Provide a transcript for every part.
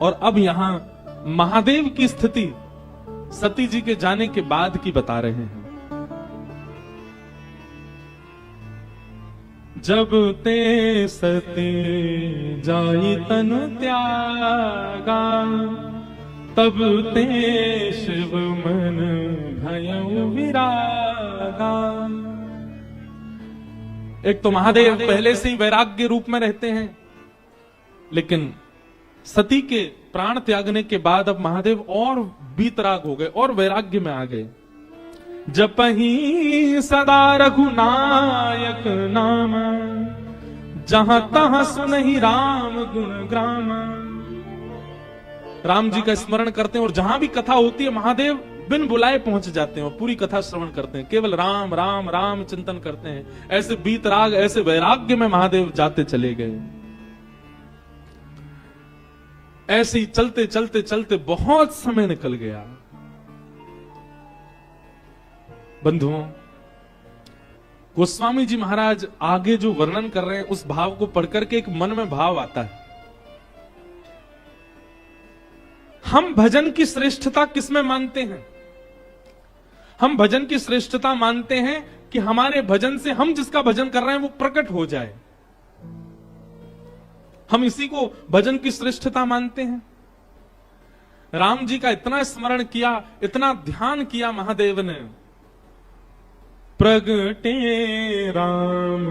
और अब यहां महादेव की स्थिति सती जी के जाने के बाद की बता रहे हैं। जब ते सती जाई तनु त्यागा, तब ते शिव मन भयउ विरागा। एक तो महादेव पहले से ही वैराग्य रूप में रहते हैं, लेकिन सती के प्राण त्यागने के बाद अब महादेव और बीतराग हो गए और वैराग्य में आ गए। जपहि सदा रघुनायक नाम, जहां तहां सुनहि राम गुण ग्राम। राम जी का स्मरण करते हैं और जहां भी कथा होती है महादेव बिन बुलाए पहुंच जाते हैं और पूरी कथा श्रवण करते हैं, केवल राम राम राम चिंतन करते हैं। ऐसे बीतराग, ऐसे वैराग्य में महादेव जाते चले गए। ऐसे ही चलते चलते चलते बहुत समय निकल गया। बंधुओं, गोस्वामी जी महाराज आगे जो वर्णन कर रहे हैं उस भाव को पढ़कर के एक मन में भाव आता है। हम भजन की श्रेष्ठता किसमें मानते हैं? हम भजन की श्रेष्ठता मानते हैं कि हमारे भजन से हम जिसका भजन कर रहे हैं वो प्रकट हो जाए। हम इसी को भजन की श्रेष्ठता मानते हैं। राम जी का इतना स्मरण किया, इतना ध्यान किया महादेव ने। प्रगटे राम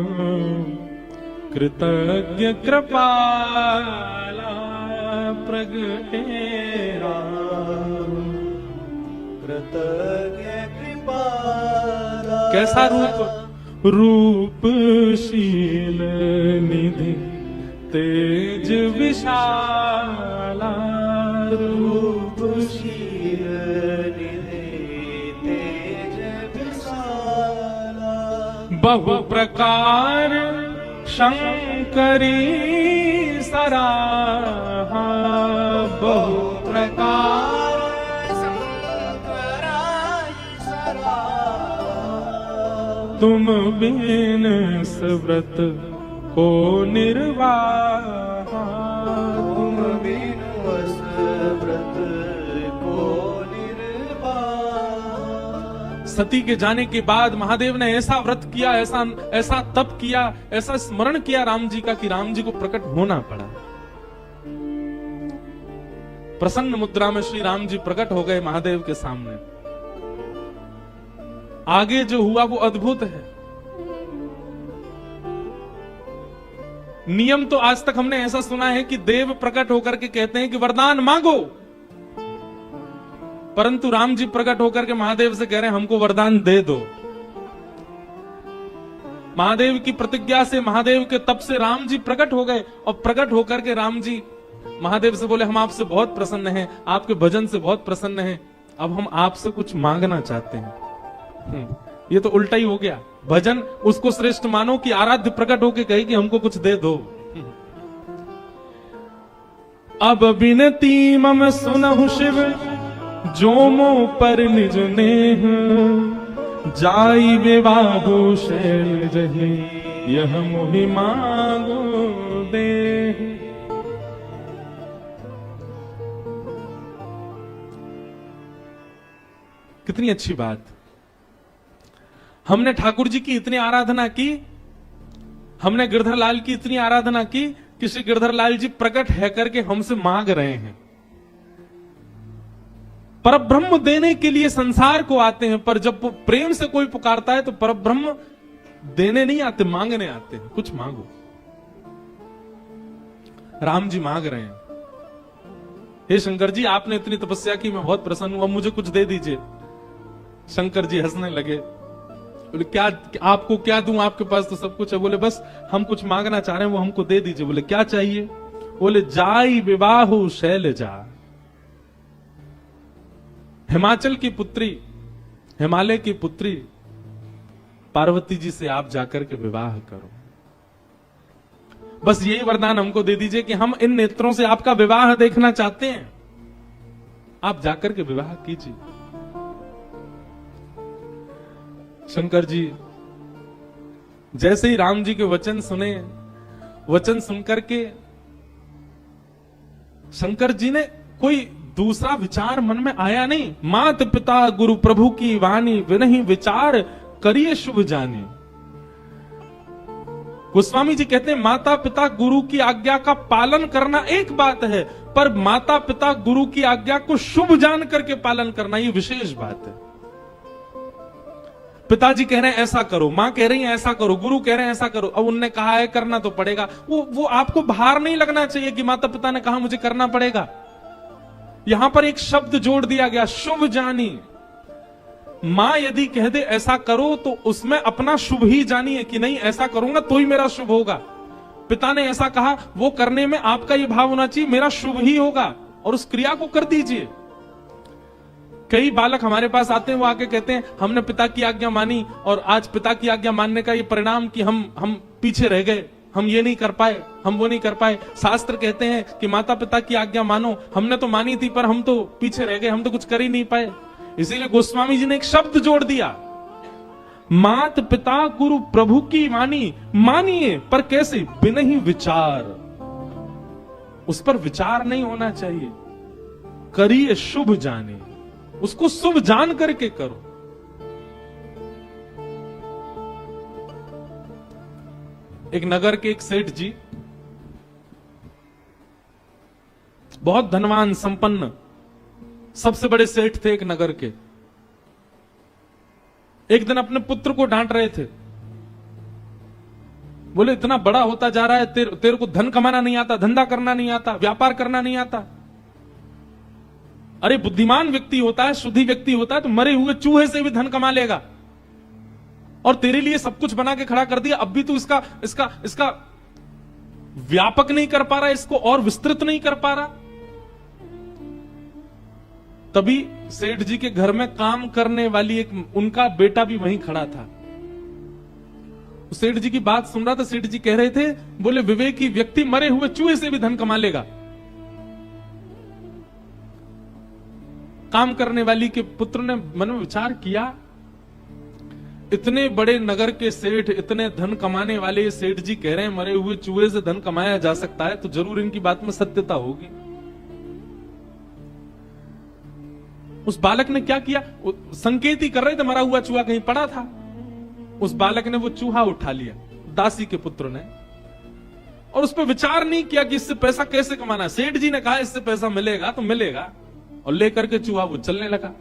कृतज्ञ कृपाला, प्रगटे राम कृतज्ञ कृपाला। कैसा रूप? रूपशील निधि तेज विशाला, रूपशील निधि तेज विशाला। बहु प्रकार शंकरी सराहा, बहु प्रकार शंकराई सराहा। तुम बिन सुव्रत को निर्वाह, तुम बिन व्रत को निर्वाह। सती के जाने के बाद महादेव ने ऐसा व्रत किया, ऐसा तप किया, ऐसा स्मरण किया राम जी का कि राम जी को प्रकट होना पड़ा। प्रसन्न मुद्रा में श्री राम जी प्रकट हो गए महादेव के सामने। आगे जो हुआ वो अद्भुत है। नियम तो आज तक हमने ऐसा सुना है कि देव प्रकट होकर के कहते हैं कि वरदान मांगो, परंतु राम जी प्रकट होकर के महादेव से कह रहे हैं हमको वरदान दे दो। महादेव की प्रतिज्ञा से, महादेव के तप से राम जी प्रकट हो गए और प्रकट होकर के राम जी महादेव से बोले हम आपसे बहुत प्रसन्न हैं, आपके भजन से बहुत प्रसन्न हैं, अब हम आपसे कुछ मांगना चाहते हैं। ये तो उल्टा ही हो गया। भजन उसको श्रेष्ठ मानो कि आराध्य प्रकट होके कहे कि हमको कुछ दे दो। अब बिनती मम सुनहु शिव, जो मो पर निज नेह, जाई विवाहु शैल जहि, यह मोहि मांगो दे। कितनी अच्छी बात। हमने ठाकुर जी की इतनी आराधना की, हमने गिरधर लाल की इतनी आराधना की कि श्री गिरधर लाल जी प्रकट है करके हमसे मांग रहे हैं। परब्रह्म देने के लिए संसार को आते हैं, पर जब प्रेम से कोई पुकारता है तो परब्रह्म देने नहीं आते, मांगने आते हैं। कुछ मांगो। राम जी मांग रहे हैं, हे शंकर जी आपने इतनी तपस्या की, मैं बहुत प्रसन्न हूं, अब मुझे कुछ दे दीजिए। शंकर जी हंसने लगे, बोले क्या आपको क्या दूं, आपके पास तो सब कुछ है। बोले बस हम कुछ मांगना चाह रहे हैं, वो हमको दे दीजिए। बोले क्या चाहिए? बोले जाई विवाहु शैलजा, हिमाचल की पुत्री, हिमालय की पुत्री पार्वती जी से आप जाकर के विवाह करो। बस यही वरदान हमको दे दीजिए कि हम इन नेत्रों से आपका विवाह देखना चाहते हैं, आप जाकर के विवाह कीजिए। शंकर जी जैसे ही राम जी के वचन सुने, वचन सुनकर के शंकर जी ने कोई दूसरा विचार मन में आया नहीं। मात पिता गुरु प्रभु की वाणी विनहि विचार करिए शुभ जानी। गोस्वामी जी कहते हैं माता पिता गुरु की आज्ञा का पालन करना एक बात है, पर माता पिता गुरु की आज्ञा को शुभ जान करके पालन करना ये विशेष बात है। पिताजी कह रहे हैं ऐसा करो, मां कह रही है ऐसा करो, गुरु कह रहे हैं ऐसा करो, अब उनने कहा है करना तो पड़ेगा। वो आपको भार नहीं लगना चाहिए कि माता पिता ने कहा मुझे करना पड़ेगा। यहां पर एक शब्द जोड़ दिया गया, शुभ जानी। मां यदि कह दे ऐसा करो तो उसमें अपना शुभ ही जानिए कि नहीं ऐसा करूंगा तो ही मेरा शुभ होगा। पिता ने ऐसा कहा, वो करने में आपका ये भाव होना चाहिए मेरा शुभ ही होगा, और उस क्रिया को कर दीजिए। कई बालक हमारे पास आते हैं, वो आके कहते हैं हमने पिता की आज्ञा मानी और आज पिता की आज्ञा मानने का ये परिणाम कि हम पीछे रह गए, हम ये नहीं कर पाए, हम वो नहीं कर पाए। शास्त्र कहते हैं कि माता पिता की आज्ञा मानो, हमने तो मानी थी पर हम तो पीछे रह गए, हम तो कुछ कर ही नहीं पाए। इसीलिए गोस्वामी जी ने एक शब्द जोड़ दिया, मात पिता गुरु प्रभु की वाणी मानिए, पर कैसे? बिना ही विचार, उस पर विचार नहीं होना चाहिए। करिए शुभ जाने, उसको शुभ जान करके करो। एक नगर के एक सेठ जी, बहुत धनवान संपन्न, सबसे बड़े सेठ थे एक नगर के। एक दिन अपने पुत्र को डांट रहे थे, बोले इतना बड़ा होता जा रहा है, तेरे को धन कमाना नहीं आता, धंधा करना नहीं आता, व्यापार करना नहीं आता। अरे बुद्धिमान व्यक्ति होता है, शुद्धि व्यक्ति होता है तो मरे हुए चूहे से भी धन कमा लेगा, और तेरे लिए सब कुछ बना के खड़ा कर दिया, अब भी तू इसका व्यापक नहीं कर पा रहा, इसको और विस्तृत नहीं कर पा रहा। तभी सेठ जी के घर में काम करने वाली एक उनका बेटा भी वहीं खड़ा था। सेठ जी की बात सुन रहा था। सेठ जी कह रहे थे, बोले विवेकी व्यक्ति मरे हुए चूहे से भी धन कमा लेगा। काम करने वाली के पुत्र ने मन में विचार किया, इतने बड़े नगर के सेठ, इतने धन कमाने वाले सेठ जी कह रहे हैं मरे हुए चूहे से धन कमाया जा सकता है, तो जरूर इनकी बात में सत्यता होगी। उस बालक ने क्या किया, संकेत ही कर रहे थे, मरा हुआ चूहा कहीं पड़ा था। उस बालक ने वो चूहा उठा लिया, दासी के पुत्र ने, और उस पर विचार नहीं किया कि इससे पैसा कैसे कमाना। सेठ जी ने कहा इससे पैसा मिलेगा तो मिलेगा, और लेकर के चूहा वो चलने लगा।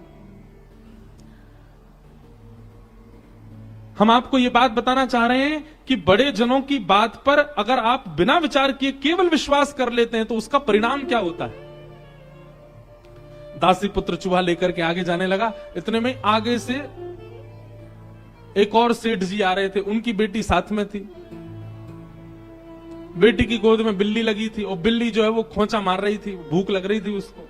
हम आपको ये बात बताना चाह रहे हैं कि बड़े जनों की बात पर अगर आप बिना विचार किए केवल विश्वास कर लेते हैं तो उसका परिणाम क्या होता है। दासी पुत्र चूहा लेकर के आगे जाने लगा। इतने में आगे से एक और सेठ जी आ रहे थे, उनकी बेटी साथ में थी। बेटी की गोद में बिल्ली लगी थी, और बिल्ली जो है वो खोंचा मार रही थी, भूख लग रही थी उसको।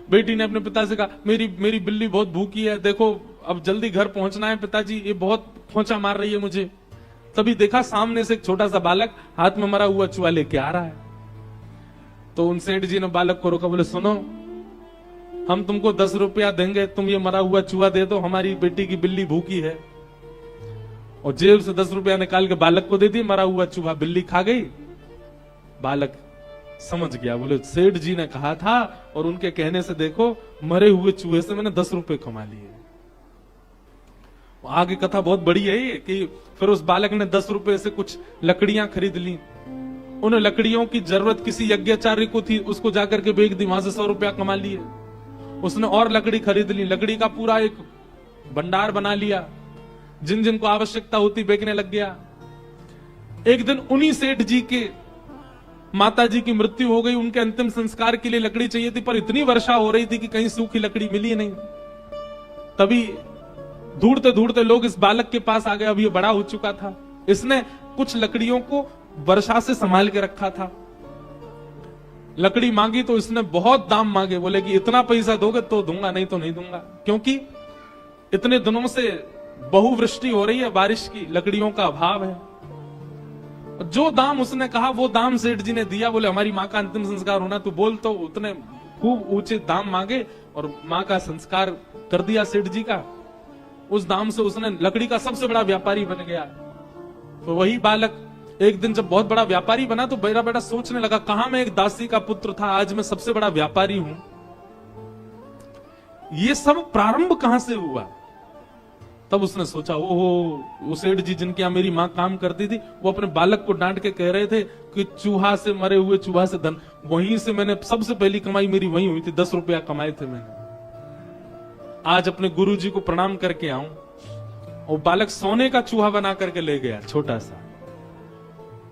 बेटी ने अपने पिता से कहा, मेरी बिल्ली बहुत भूखी है, देखो अब जल्दी घर पहुंचना है पिताजी, ये बहुत खोंचा मार रही है मुझे। तभी देखा सामने से एक छोटा सा बालक हाथ में मरा हुआ चूहा लेके आ रहा है। तो उन सेठ जी ने बालक को रोका, बोले सुनो, हम तुमको 10 रुपया देंगे, तुम ये मरा हुआ चूहा दे दो, हमारी बेटी की बिल्ली भूखी है। और जेब से 10 रुपया निकाल के बालक को दे दी, मरा हुआ चूहा बिल्ली खा गई। बालक समझ गया, बोले सेठ जी ने कहा था, और उनके कहने से देखो मरे हुए चूहे से मैंने 10 रुपए कमा लिए। आगे कथा बहुत बड़ी है ये, कि फिर उस बालक ने 10 रुपए से कुछ लकड़ियां खरीद ली। उन लकड़ियों की जरूरत किसी यज्ञाचार्य को थी, उसको जाकर के बेच दी, वहां से 100 रुपया कमा लिए। उसने और लकड़ी खरीद ली, लकड़ी का पूरा एक भंडार बना लिया, जिन जिनको आवश्यकता होती बेचने लग गया। एक दिन उन्हीं सेठ जी के माता जी की मृत्यु हो गई, उनके अंतिम संस्कार के लिए लकड़ी चाहिए थी, पर इतनी वर्षा हो रही थी कि कहीं सूखी लकड़ी मिली नहीं। तभी ढूंढते ढूंढते लोग इस बालक के पास आ गए। अब ये बड़ा हो चुका था, इसने कुछ लकड़ियों को वर्षा से संभाल के रखा था। लकड़ी मांगी तो इसने बहुत दाम मांगे, बोले कि इतना पैसा दोगे तो दूंगा, नहीं तो नहीं दूंगा, क्योंकि इतने दिनों से बहुवृष्टि हो रही है, बारिश की, लकड़ियों का अभाव है। जो दाम उसने कहा वो दाम सेठ जी ने दिया। बोले हमारी माँ का अंतिम संस्कार होना, तो बोल, तो उतने खूब ऊंचे दाम मांगे और माँ का संस्कार कर दिया सेठ जी का। उस दाम से उसने लकड़ी का सबसे बड़ा व्यापारी बन गया। तो वही बालक एक दिन जब बहुत बड़ा व्यापारी बना तो मेरा बेटा सोचने लगा, कहां मैं एक दासी का पुत्र था, आज मैं सबसे बड़ा व्यापारी हूं। ये सब प्रारंभ कहां से हुआ? तब उसने सोचा, ओहो, वो सेठ जी जिनके यहां मेरी मां काम करती थी, वो अपने बालक को डांट के कह रहे थे कि चूहा से मरे हुए चूहा से धन। वहीं से मैंने सबसे पहली कमाई मेरी वहीं हुई थी, 10 रुपया कमाए थे मैंने। आज अपने गुरुजी को प्रणाम करके आऊं। और बालक सोने का चूहा बना करके ले गया, छोटा सा।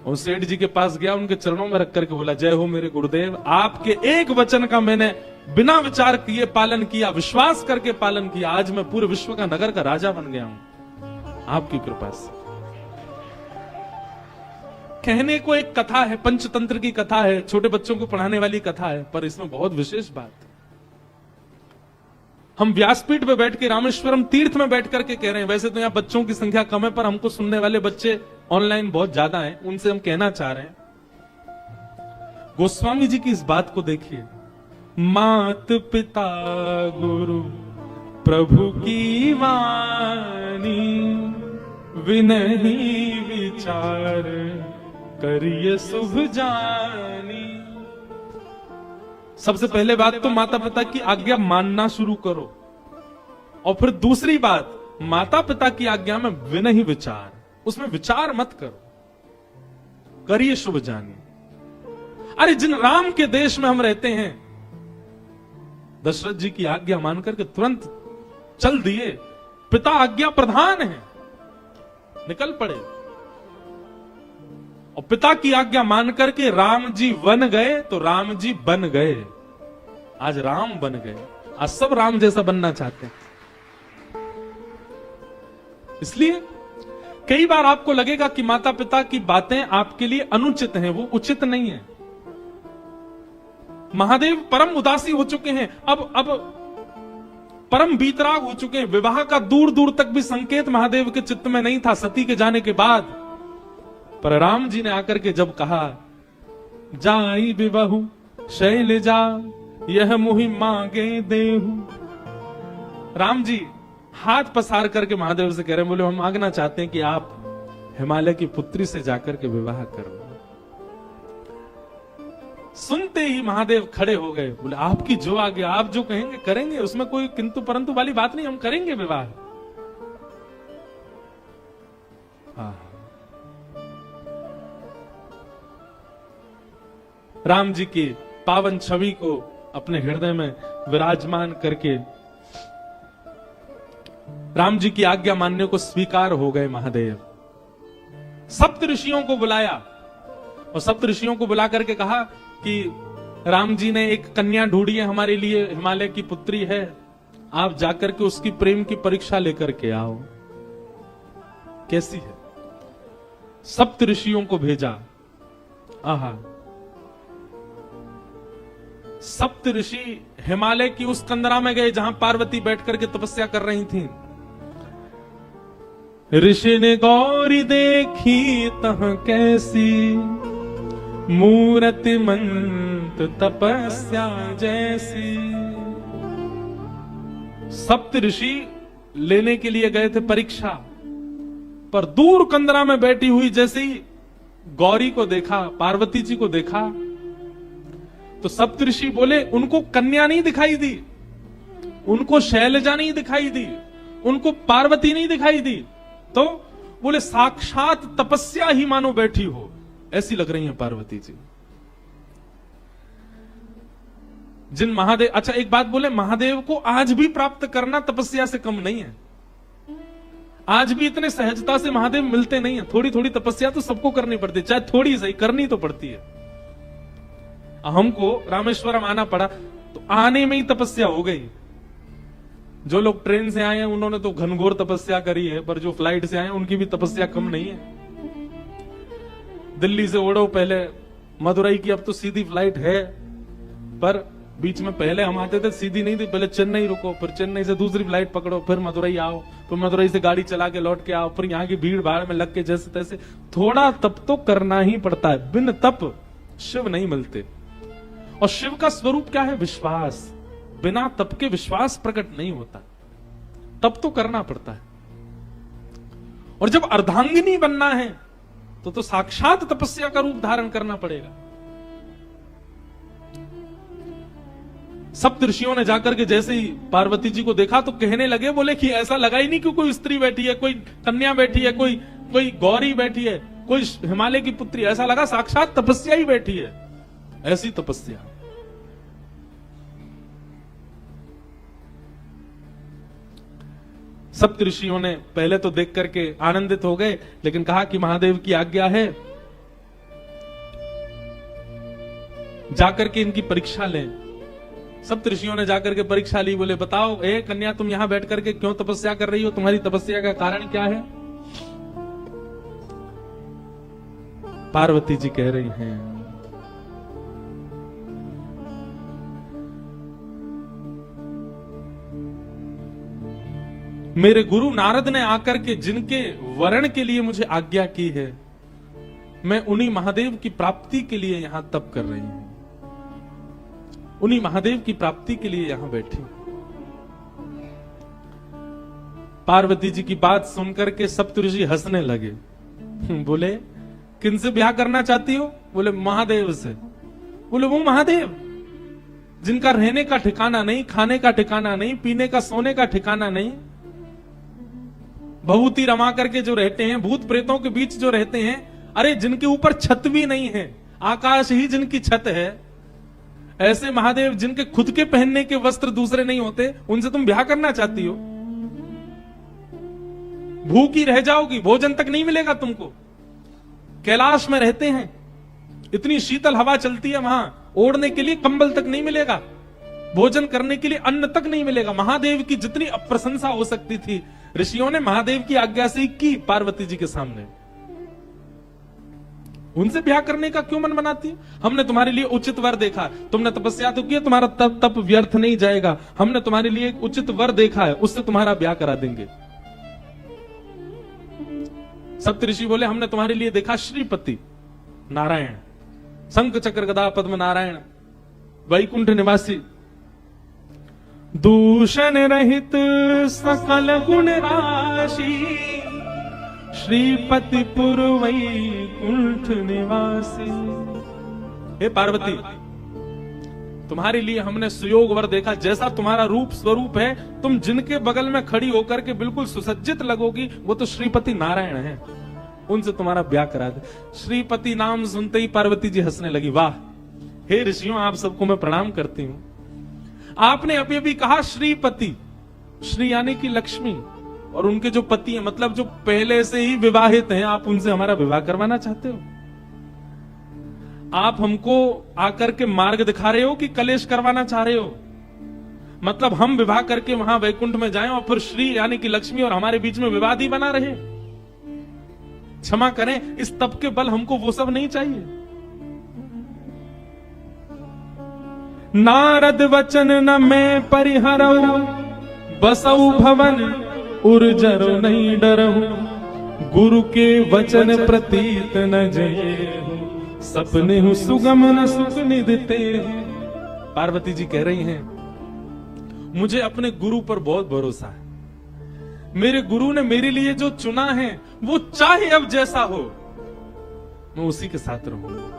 और सेठ जी के पास गया, उनके चरणों में रख करके बोला, जय हो मेरे गुरुदेव, आपके एक वचन का मैंने बिना विचार किए पालन किया, विश्वास करके पालन किया, आज मैं पूरे विश्व का नगर का राजा बन गया हूं आपकी कृपा से। कहने को एक कथा है, पंचतंत्र की कथा है, छोटे बच्चों को पढ़ाने वाली कथा है, पर इसमें बहुत विशेष बात है। हम व्यासपीठ पे बैठ के रामेश्वरम तीर्थ में बैठ करके कह रहे हैं, वैसे तो यहां बच्चों की संख्या कम है, पर हमको सुनने वाले बच्चे ऑनलाइन बहुत ज्यादा हैं, उनसे हम कहना चाह रहे हैं, गोस्वामी जी की इस बात को देखिए। मात पिता गुरु प्रभु की वाणी, विनही विचार करिए शुभ जानी। सबसे पहले बात तो माता पिता की आज्ञा मानना शुरू करो, और फिर दूसरी बात, माता पिता की आज्ञा में विनही विचार, उसमें विचार मत करो, करिए शुभ जानी। अरे जिन राम के देश में हम रहते हैं, दशरथ जी की आज्ञा मान करके तुरंत चल दिए, पिता आज्ञा प्रधान है, निकल पड़े। और पिता की आज्ञा मान करके राम जी बन गए तो राम जी बन गए, आज राम बन गए। आज सब राम जैसा बनना चाहते हैं। इसलिए कई बार आपको लगेगा कि माता पिता की बातें आपके लिए अनुचित हैं, वो उचित नहीं है। महादेव परम उदासी हो चुके हैं, अब परम बीतराग हो चुके हैं। विवाह का दूर दूर तक भी संकेत महादेव के चित्त में नहीं था सती के जाने के बाद। पर राम जी ने आकर के जब कहा, जाई विवाहु शैलजा यह मुहि मांगे देहु, राम जी हाथ पसार करके महादेव से कह रहे हैं, बोले हम मांगना चाहते हैं कि आप हिमालय की पुत्री से जाकर के विवाह करो। सुनते ही महादेव खड़े हो गए, बोले आपकी जो आज्ञा, आप जो कहेंगे करेंगे, उसमें कोई किंतु परंतु वाली बात नहीं, हम करेंगे विवाह। राम जी की पावन छवि को अपने हृदय में विराजमान करके राम जी की आज्ञा मानने को स्वीकार हो गए महादेव। सप्त ऋषियों को बुलाया और सप्त ऋषियों को बुला करके कहा कि राम जी ने एक कन्या ढूंढी है हमारे लिए, हिमालय की पुत्री है, आप जाकर के उसकी प्रेम की परीक्षा लेकर के आओ, कैसी है। सप्त ऋषियों को भेजा। आहा, सप्त ऋषि हिमालय की उस कंदरा में गए जहां पार्वती बैठ करके तपस्या कर रही थी। ऋषि ने गौरी देखी तह कैसी, मूरति मंत तपस्या जैसी। सप्त ऋषि लेने के लिए गए थे परीक्षा, पर दूर कंदरा में बैठी हुई जैसे ही गौरी को देखा, पार्वती जी को देखा, तो सप्त ऋषि बोले उनको कन्या नहीं दिखाई दी, उनको शैलजा नहीं दिखाई दी, उनको पार्वती नहीं दिखाई दी, तो बोले साक्षात तपस्या ही मानो बैठी हो, ऐसी लग रही है पार्वती जी। जिन महादेव, अच्छा एक बात बोले, महादेव को आज भी प्राप्त करना तपस्या से कम नहीं है। आज भी इतने सहजता से महादेव मिलते नहीं है। थोड़ी थोड़ी तपस्या तो सबको करनी पड़ती है, चाहे थोड़ी सही करनी तो पड़ती है। हमको रामेश्वरम आना पड़ा तो आने में ही तपस्या हो गई। जो लोग ट्रेन से आए हैं उन्होंने तो घनघोर तपस्या करी है, पर जो फ्लाइट से आए हैं उनकी भी तपस्या कम नहीं है। दिल्ली से उड़ो पहले मदुरई की, अब तो सीधी फ्लाइट है, पर बीच में पहले हम आते थे सीधी नहीं थी, पहले चेन्नई रुको, फिर चेन्नई से दूसरी फ्लाइट पकड़ो, फिर मदुरई आओ, फिर मदुरई से गाड़ी चला के लौट के आओ, फिर यहाँ की भीड़ भाड़ में लग के जैसे तैसे थोड़ा तप तो करना ही पड़ता है। बिन तप शिव नहीं मिलते। और शिव का स्वरूप क्या है? विश्वास। बिना तप के विश्वास प्रकट नहीं होता, तप तो करना पड़ता है। और जब अर्धांगिनी बनना है तो साक्षात तपस्या का रूप धारण करना पड़ेगा। सप्त ऋषियों ने जाकर के जैसे ही पार्वती जी को देखा तो कहने लगे, बोले कि ऐसा लगा ही नहीं कि कोई स्त्री बैठी है, कोई कन्या बैठी है, कोई गौरी बैठी है, कोई हिमालय की पुत्री, ऐसा लगा साक्षात तपस्या ही बैठी है। ऐसी तपस्या। सप्त ऋषियों ने पहले तो देख करके आनंदित हो गए, लेकिन कहा कि महादेव की आज्ञा है, जाकर के इनकी परीक्षा लें। सप्त ऋषियों ने जाकर के परीक्षा ली। बोले बताओ ए कन्या, तुम यहां बैठ करके क्यों तपस्या कर रही हो? तुम्हारी तपस्या का कारण क्या है? पार्वती जी कह रही हैं, मेरे गुरु नारद ने आकर के जिनके वरण के लिए मुझे आज्ञा की है, मैं उन्हीं महादेव की प्राप्ति के लिए यहां तप कर रही हूं, उन्हीं महादेव की प्राप्ति के लिए यहां बैठी। पार्वती जी की बात सुनकर के सप्तऋषि हंसने लगे। बोले किनसे ब्याह करना चाहती हो? बोले महादेव से। बोले वो महादेव जिनका रहने का ठिकाना नहीं, खाने का ठिकाना नहीं, पीने का सोने का ठिकाना नहीं, भभूति रमा करके जो रहते हैं, भूत प्रेतों के बीच जो रहते हैं, अरे जिनके ऊपर छत भी नहीं है, आकाश ही जिनकी छत है, ऐसे महादेव जिनके खुद के पहनने के वस्त्र दूसरे नहीं होते, उनसे तुम ब्याह करना चाहती हो? भूखी रह जाओगी, भोजन तक नहीं मिलेगा तुमको। कैलाश में रहते हैं, इतनी शीतल हवा चलती है वहां, ओढ़ने के लिए कंबल तक नहीं मिलेगा, भोजन करने के लिए अन्न तक नहीं मिलेगा। महादेव की जितनी अप्रशंसा हो सकती थी, ऋषियों ने महादेव की आज्ञा से की पार्वती जी के सामने। उनसे ब्याह करने का क्यों मन बनाती? हमने तुम्हारे लिए उचित वर देखा, तुमने तपस्या तो की, तुम्हारा तप व्यर्थ नहीं जाएगा। हमने तुम्हारे लिए एक उचित वर देखा है, उससे तुम्हारा ब्याह करा देंगे। सप्तऋषि बोले हमने तुम्हारे लिए देखा श्रीपति नारायण, शंख चक्र गदा पद्म नारायण, वैकुंठ निवासी, दूषण रहित सकल गुण राशि, श्रीपति पुर वैकुंठ निवासी। हे पार्वती, तुम्हारे लिए हमने सुयोग वर देखा, जैसा तुम्हारा रूप स्वरूप है, तुम जिनके बगल में खड़ी होकर के बिल्कुल सुसज्जित लगोगी, वो तो श्रीपति नारायण हैं, उनसे तुम्हारा ब्याह करा दे। श्रीपति नाम सुनते ही पार्वती जी हंसने लगी। वाह, हे ऋषियों, आप सबको मैं प्रणाम करती हूं। आपने अभी अभी कहा श्रीपति, श्री यानी कि लक्ष्मी, और उनके जो पति हैं, मतलब जो पहले से ही विवाहित हैं, आप उनसे हमारा विवाह करवाना चाहते हो? आप हमको आकर के मार्ग दिखा रहे हो कि कलेश करवाना चाह रहे हो? मतलब हम विवाह करके वहां वैकुंठ में जाएं और फिर श्री यानी कि लक्ष्मी और हमारे बीच में विवाद ही बना रहे? क्षमा करें, इस तप के बल हमको वो सब नहीं चाहिए। नारद वचन न मैं परिहरऊ, बसऊ भवन उर्जरो नहीं डरहु, गुरु के वचन प्रतीत न जये, सपने हूं सुगम न सुख निधते। पार्वती जी कह रही हैं, मुझे अपने गुरु पर बहुत भरोसा है। मेरे गुरु ने मेरे लिए जो चुना है, वो चाहे अब जैसा हो, मैं उसी के साथ रहूंगा।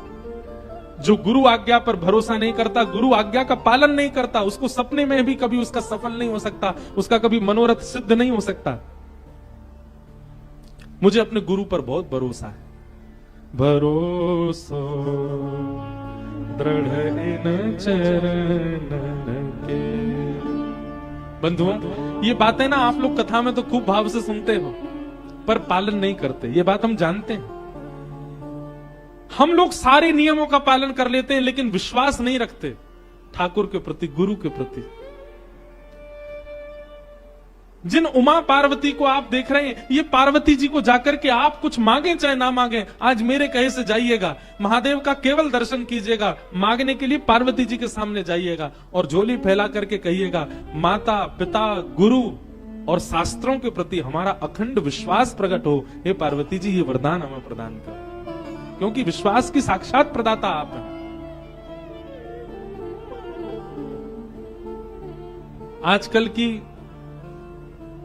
जो गुरु आज्ञा पर भरोसा नहीं करता, गुरु आज्ञा का पालन नहीं करता, उसको सपने में भी कभी उसका सफल नहीं हो सकता, उसका कभी मनोरथ सिद्ध नहीं हो सकता। मुझे अपने गुरु पर बहुत भरोसा है। भरोसो दृढ़ इन चरणन के। बंधुओं, ये बातें ना आप लोग कथा में तो खूब भाव से सुनते हो, पर पालन नहीं करते, ये बात हम जानते हैं। हम लोग सारे नियमों का पालन कर लेते हैं, लेकिन विश्वास नहीं रखते ठाकुर के प्रति, गुरु के प्रति। जिन उमा पार्वती को आप देख रहे हैं, ये पार्वती जी को जाकर के आप कुछ मांगे चाहे ना मांगे, आज मेरे कहे से जाइएगा, महादेव का केवल दर्शन कीजिएगा, मांगने के लिए पार्वती जी के सामने जाइएगा और झोली फैला करके कहिएगा, माता पिता गुरु और शास्त्रों के प्रति हमारा अखंड विश्वास प्रकट हो। हे पार्वती जी, ये वरदान हमें प्रदान करो, क्योंकि विश्वास की साक्षात प्रदाता आप हैं। आजकल की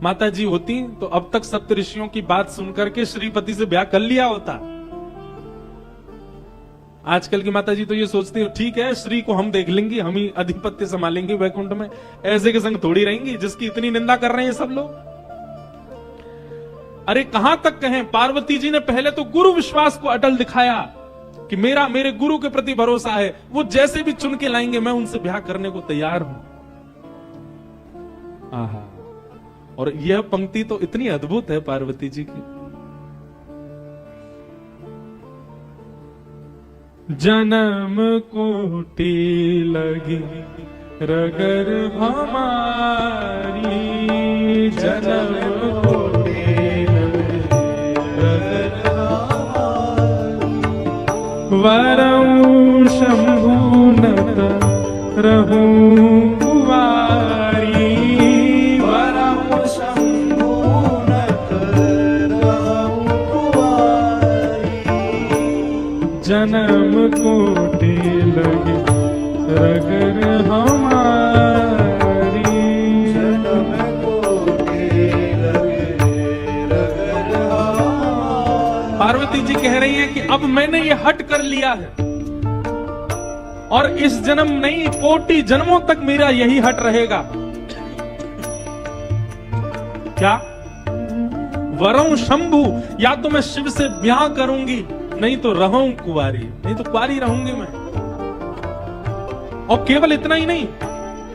माता जी होती तो अब तक सप्त ऋषियों की बात सुनकर के श्रीपति से ब्याह कर लिया होता, आजकल की माता जी तो ये सोचती है ठीक है श्री को हम देख लेंगे, हम ही अधिपत्य संभालेंगे वैकुंठ में, ऐसे के संग थोड़ी रहेंगी जिसकी इतनी निंदा कर रहे हैं सब लोग। अरे कहां तक कहें, पार्वती जी ने पहले तो गुरु विश्वास को अटल दिखाया कि मेरे गुरु के प्रति भरोसा है, वो जैसे भी चुन के लाएंगे मैं उनसे ब्याह करने को तैयार हूं। आहा, और यह पंक्ति तो इतनी अद्भुत है पार्वती जी की। जन्म कोटि लगी रगर हमारी, जन्म कोटि लगी रगर हमारी, वरऊ शंभु नत रहूं कुवारी, वरऊ शंभु नत रहूं कुवारी, जन्म कोटि लगे रगर हमारी, जन्म कोटि लगे रगर हमारी। पार्वती जी कह रही हैं कि अब मैंने ये हट कर लिया है और इस जन्म नहीं कोटि जन्मों तक मेरा यही हट रहेगा। क्या? वरऊ शंभु, या तो मैं शिव से ब्याह करूंगी नहीं तो रहूं कुंवारी, नहीं तो कुंवारी रहूंगी मैं। और केवल इतना ही नहीं,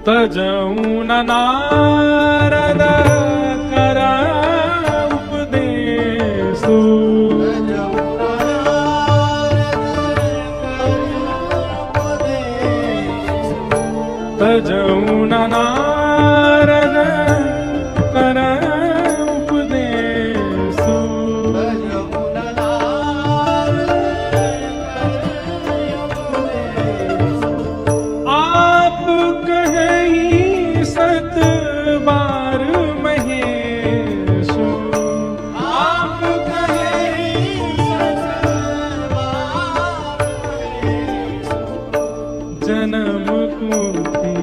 तजऊ न नारद करा उपदेशु, तजऊ न नारद करा उपदेशु, आप कहीं सत बार महेशु, आप कहीं सत बार महेशु, जन्म कोटि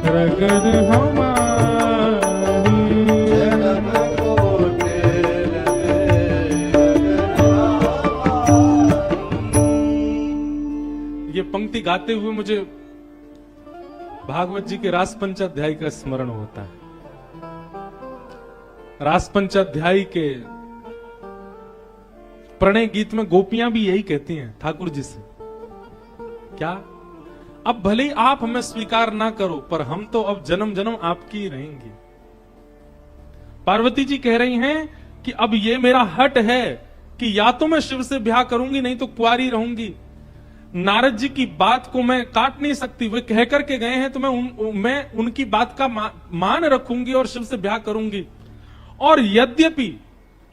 रगर हमारी, जन्म कोटि रगर। ये पंक्ति गाते हुए मुझे भागवत जी के रास पंचाध्याय का स्मरण होता है। रास पंचाध्याय के प्रणय गीत में गोपियां भी यही कहती हैं ठाकुर जी से, क्या? अब भले ही आप हमें स्वीकार ना करो पर हम तो अब जन्म जन्म आपकी ही रहेंगे। पार्वती जी कह रही हैं कि अब ये मेरा हट है कि या तो मैं शिव से ब्याह करूंगी नहीं तो कुंवारी रहूंगी। नारद जी की बात को मैं काट नहीं सकती, वे कह करके गए हैं तो मैं उनकी बात का मान रखूंगी और शिव से ब्याह करूंगी। और यद्यपि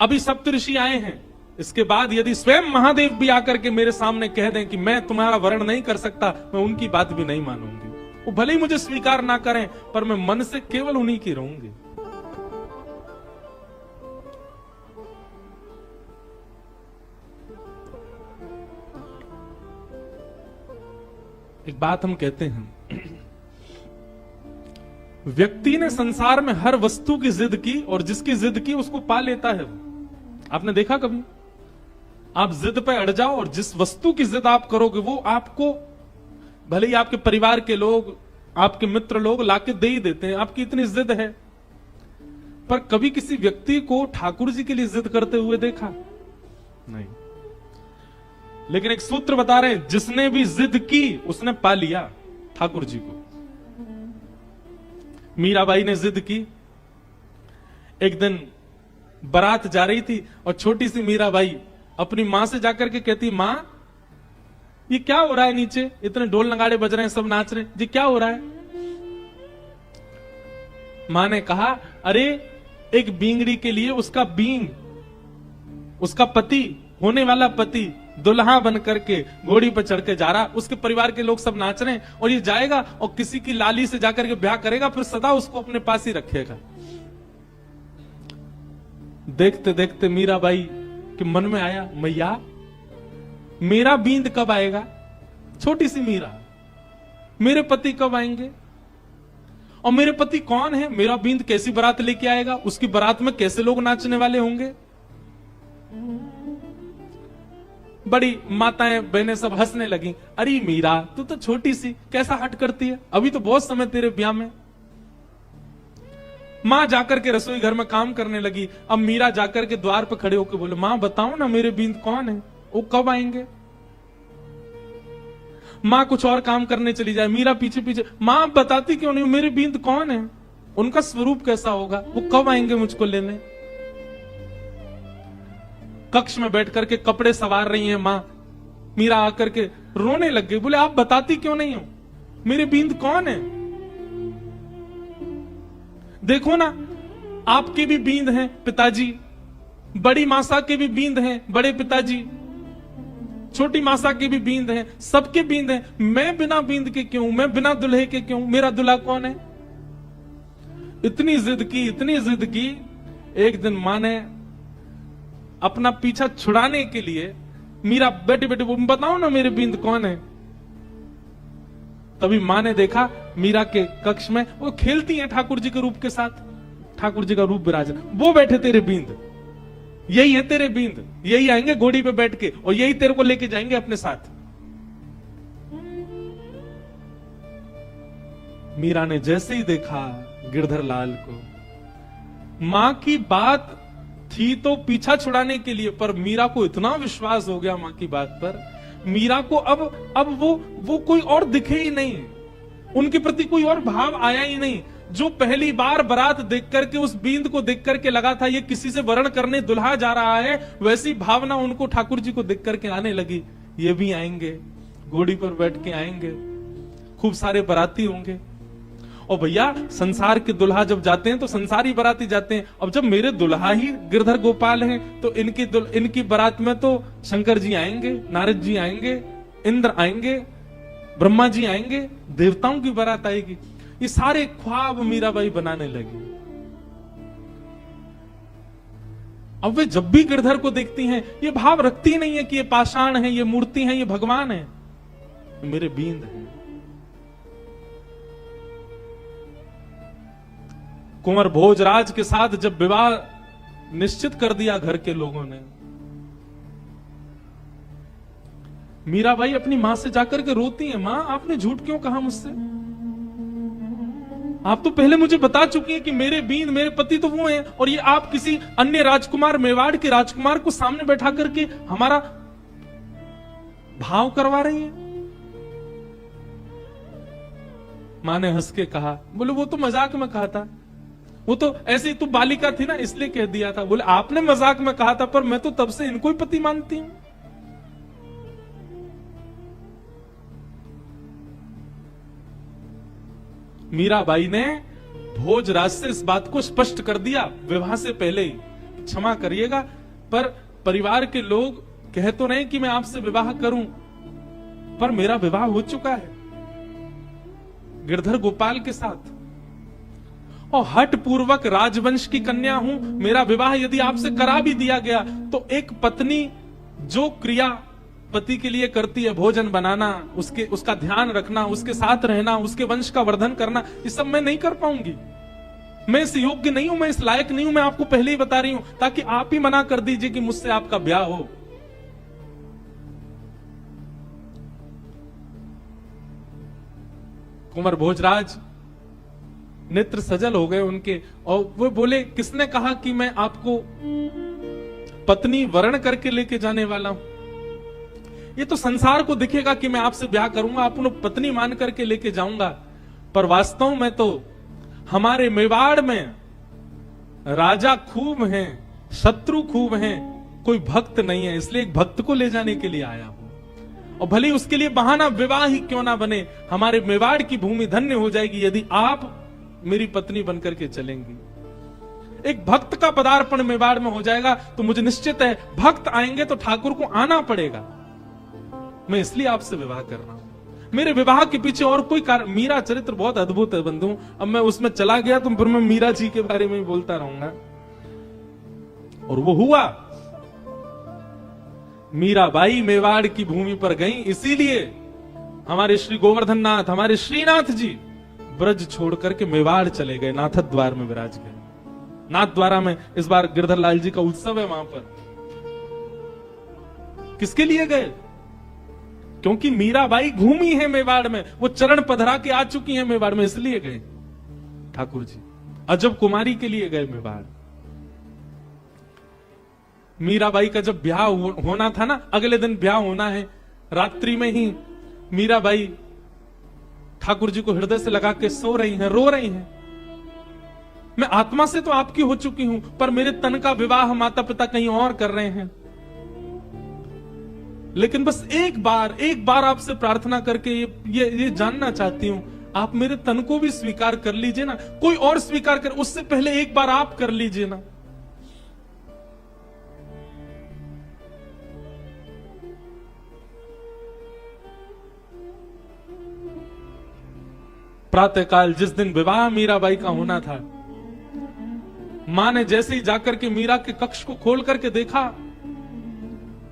अभी सप्तऋषि आए हैं, इसके बाद यदि स्वयं महादेव भी आकर के मेरे सामने कह दें कि मैं तुम्हारा वर्ण नहीं कर सकता, मैं उनकी बात भी नहीं मानूंगी। वो भले ही मुझे स्वीकार ना करें पर मैं मन से केवल उन्हीं की रहूंगी। एक बात हम कहते हैं, व्यक्ति ने संसार में हर वस्तु की जिद की और जिसकी जिद की उसको पा लेता है। आपने देखा कभी? आप जिद पे अड़ जाओ और जिस वस्तु की जिद आप करोगे वो आपको, भले ही आपके परिवार के लोग, आपके मित्र लोग लाके दे ही देते हैं, आपकी इतनी जिद है। पर कभी किसी व्यक्ति को ठाकुर जी के लिए जिद करते हुए देखा? नहीं। लेकिन एक सूत्र बता रहे हैं, जिसने भी जिद की उसने पा लिया ठाकुर जी को। मीराबाई ने जिद की, एक दिन बारात जा रही थी और छोटी सी मीराबाई अपनी मां से जाकर के कहती, मां ये क्या हो रहा है, नीचे इतने ढोल नगाड़े बज रहे हैं, सब नाच रहे हैं, जी क्या हो रहा है? मां ने कहा, अरे एक बींगड़ी के लिए उसका बींग, उसका पति, होने वाला पति दुल्हा बन करके घोड़ी पर चढ़ के जा रहा, उसके परिवार के लोग सब नाच रहे हैं और ये जाएगा और किसी की लाली से जाकर के ब्याह करेगा, फिर सदा उसको अपने पास ही रखेगा। देखते देखते मीराबाई के मन में आया, मैया मेरा बींद कब आएगा? छोटी सी मीरा, मेरे पति कब आएंगे? और मेरे पति कौन है? मेरा बींद कैसी बारात लेके आएगा? उसकी बारात में कैसे लोग नाचने वाले होंगे? बड़ी माताएं बहनें सब हंसने लगी। अरे मीरा, तू तो छोटी सी, कैसा हट करती है, अभी तो बहुत समय तेरे ब्याह में। मां जाकर के रसोई घर में काम करने लगी। अब मीरा जाकर के द्वार पर खड़े होकर बोले, मां बताओ ना मेरे बींद कौन है, वो कब आएंगे। मां कुछ और काम करने चली जाए, मीरा पीछे पीछे, मां बताती क्यों नहीं मेरे बींद कौन है, उनका स्वरूप कैसा होगा, वो कब आएंगे मुझको लेने। कक्ष में बैठ करके कपड़े सवार रही हैं मां। मीरा आकर के रोने लग गई, बोले आप बताती क्यों नहीं हो, मेरे बींद कौन है। देखो ना, आपके भी बींद हैं पिताजी, बड़ी मासा के भी बींद हैं बड़े पिताजी, छोटी मासा के भी बींद हैं, सबके बींद हैं, मैं बिना बींद के क्यों, मैं बिना दुल्हे के क्यों, मेरा दूल्हा कौन है। इतनी जिद की, इतनी जिद की, एक दिन मां ने अपना पीछा छुड़ाने के लिए, मीरा बेटे बेटे बताओ ना मेरे बींद कौन है। तभी मां ने देखा मीरा के कक्ष में वो खेलती हैं ठाकुर जी के रूप के साथ, ठाकुर जी का रूप विराजन, वो बैठे तेरे बींद, यही है तेरे बींद, यही आएंगे घोड़ी पे बैठ के और यही तेरे को लेके जाएंगे अपने साथ। मीरा ने जैसे ही देखा गिरधर लाल को, मां की बात थी तो पीछा छुड़ाने के लिए, पर मीरा को इतना विश्वास हो गया मां की बात पर, मीरा को अब वो कोई और दिखे ही नहीं, उनके प्रति कोई और भाव आया ही नहीं। जो पहली बार बारात देख करके उस बींद को देख करके लगा था ये किसी से वरण करने दुल्हा जा रहा है, वैसी भावना उनको ठाकुर जी को देख करके आने लगी। ये भी आएंगे, घोड़ी पर बैठ के आएंगे, खूब सारे बाराती होंगे। और भैया संसार के दुल्हा जब जाते हैं तो संसारी बाराती जाते हैं, अब जब मेरे दुल्हा ही गिरधर गोपाल हैं तो इनकी बारात में तो शंकर जी आएंगे, नारद जी आएंगे, इंद्र आएंगे, ब्रह्मा जी आएंगे, देवताओं की बारात आएगी। ये सारे ख्वाब मीराबाई बनाने लगी। अब वे जब भी गिरधर को देखती हैं ये भाव रखती नहीं है कि ये पाषाण है, ये मूर्ति है, ये भगवान है, मेरे बींद है। कुंवर भोजराज के साथ जब विवाह निश्चित कर दिया घर के लोगों ने, मीराबाई अपनी मां से जाकर के रोती है, मां आपने झूठ क्यों कहा मुझसे, आप तो पहले मुझे बता चुकी हैं कि मेरे बींद, मेरे पति तो वो हैं, और ये आप किसी अन्य राजकुमार, मेवाड़ के राजकुमार को सामने बैठा करके हमारा भाव करवा रही हैं। मां ने हंस के कहा, बोले वो तो मजाक में कहा था, वो तो ऐसे ही तू बालिका थी ना इसलिए कह दिया था। बोले आपने मजाक में कहा था, पर मैं तो तब से इनको ही पति मानती हूं। मीराबाई ने भोजराज से इस बात को स्पष्ट कर दिया विवाह से पहले ही, क्षमा करिएगा पर परिवार के लोग कह तो रहे कि मैं आपसे विवाह करूं, पर मेरा विवाह हो चुका है गिरधर गोपाल के साथ, और हट पूर्वक राजवंश की कन्या हूं। मेरा विवाह यदि आपसे करा भी दिया गया तो एक पत्नी जो क्रिया पति के लिए करती है, भोजन बनाना, उसका ध्यान रखना, उसके साथ रहना, उसके वंश का वर्धन करना, ये सब मैं नहीं कर पाऊंगी। मैं इस योग्य नहीं हूं, मैं इस लायक नहीं हूं, मैं आपको पहले ही बता रही हूं, ताकि आप ही मना कर दीजिए कि मुझसे आपका ब्याह हो। कुंवर भोजराज नेत्र सजल हो गए उनके, और वो बोले किसने कहा कि मैं आपको पत्नी वर्ण करके लेके जाने वाला हूं। ये तो संसार को दिखेगा कि मैं आपसे ब्याह करूंगा, आप उन्हें पत्नी मान करके लेके जाऊंगा, पर वास्तव में तो हमारे मेवाड़ में राजा खूब हैं, शत्रु खूब हैं, कोई भक्त नहीं है, इसलिए एक भक्त को ले जाने के लिए आया हूं। और भले उसके लिए बहाना विवाह ही क्यों ना बने, हमारे मेवाड़ की भूमि धन्य हो जाएगी यदि आप मेरी पत्नी बनकर के चलेंगी। एक भक्त का पदार्पण मेवाड़ में हो जाएगा तो मुझे निश्चित है भक्त आएंगे तो ठाकुर को आना पड़ेगा। मैं इसलिए आपसे विवाह कर रहा हूं। मेरे विवाह के पीछे और कोई कारण, मीरा चरित्र बहुत अद्भुत है बंधु, अब मैं उसमें चला गया तो फिर मैं मीरा जी के बारे में बोलता रहूंगा। और वो हुआ, मीराबाई मेवाड़ की भूमि पर गई, इसीलिए हमारे श्री गोवर्धन नाथ, हमारे श्रीनाथ जी ब्रज छोड़ करके मेवाड़ चले गए, नाथ द्वार में विराज गए। नाथ द्वारा में इस बार गिरधर लाल जी का उत्सव है वहां पर। किसके लिए गए? क्योंकि मीराबाई घूमी है मेवाड़ में, वो चरण पधरा के आ चुकी है मेवाड़ में, इसलिए गए ठाकुर जी। अजब कुमारी के लिए गए मेवाड़। मीराबाई का जब ब्याह होना था ना, अगले दिन ब्याह होना है, रात्रि में ही मीराबाई ठाकुर जी को हृदय से लगा के सो रही हैं, रो रही हैं। मैं आत्मा से तो आपकी हो चुकी हूं, पर मेरे तन का विवाह माता पिता कहीं और कर रहे हैं। लेकिन बस एक बार आपसे प्रार्थना करके ये जानना चाहती हूं, आप मेरे तन को भी स्वीकार कर लीजिए ना, कोई और स्वीकार कर, उससे पहले एक बार आप कर लीजिए ना। प्रातःकाल जिस दिन विवाह मीराबाई का होना था, मां ने जैसे ही जाकर के मीरा के कक्ष को खोल करके देखा,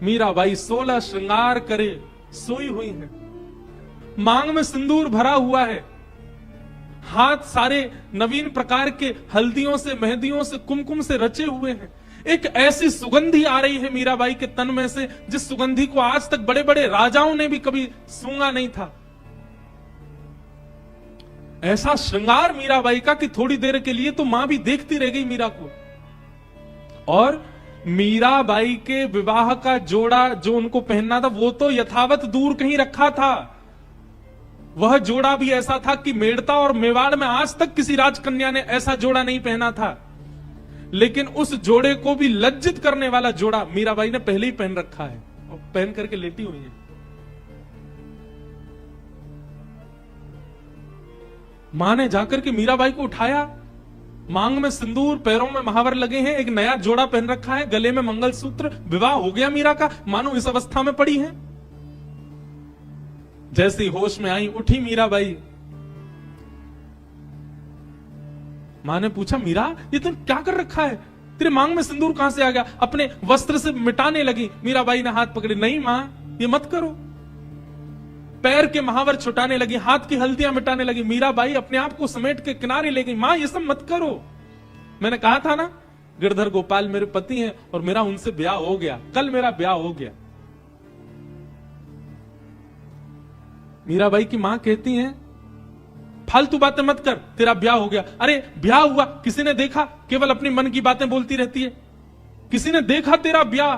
मीराबाई 16 श्रृंगार करे सोई हुई है। मांग में सिंदूर भरा हुआ है, हाथ सारे नवीन प्रकार के हल्दियों से, मेहंदियों से, कुमकुम से रचे हुए हैं। एक ऐसी सुगंधी आ रही है मीराबाई के तन में से, जिस सुगंधी को आज तक बड़े बड़े राजाओं ने भी कभी सूंघा नहीं था। ऐसा श्रृंगार मीराबाई का कि थोड़ी देर के लिए तो मां भी देखती रह गई मीरा को। और मीराबाई के विवाह का जोड़ा जो उनको पहनना था, वो तो यथावत दूर कहीं रखा था। वह जोड़ा भी ऐसा था कि मेड़ता और मेवाड़ में आज तक किसी राजकन्या ने ऐसा जोड़ा नहीं पहना था। लेकिन उस जोड़े को भी लज्जित करने वाला जोड़ा मीराबाई ने पहले ही पहन रखा है और पहन करके लेटी हुई है। मां ने जाकर के मीराबाई को उठाया, मांग में सिंदूर, पैरों में महावर लगे हैं, एक नया जोड़ा पहन रखा है, गले में मंगलसूत्र, विवाह हो गया मीरा का, मानो इस अवस्था में पड़ी है। जैसी होश में आई, उठी मीराबाई। मां ने पूछा, मीरा ये तुम क्या कर रखा है? तेरे मांग में सिंदूर कहां से आ गया? अपने वस्त्र से मिटाने लगी। मीराबाई ने हाथ पकड़े, नहीं मां ये मत करो। पैर के महावर छुटाने लगी, हाथ की हल्दियां मिटाने लगी। मीराबाई अपने आप को समेट के किनारे ले गई, मां ये सब मत करो। मैंने कहा था ना, गिरधर गोपाल मेरे पति हैं और मेरा उनसे ब्याह हो गया, कल मेरा ब्याह हो गया। मीराबाई की मां कहती हैं, फालतू बातें मत कर, तेरा ब्याह हो गया। अरे ब्याह हुआ, किसी ने देखा? केवल अपनी मन की बातें बोलती रहती है। किसी ने देखा तेरा ब्याह?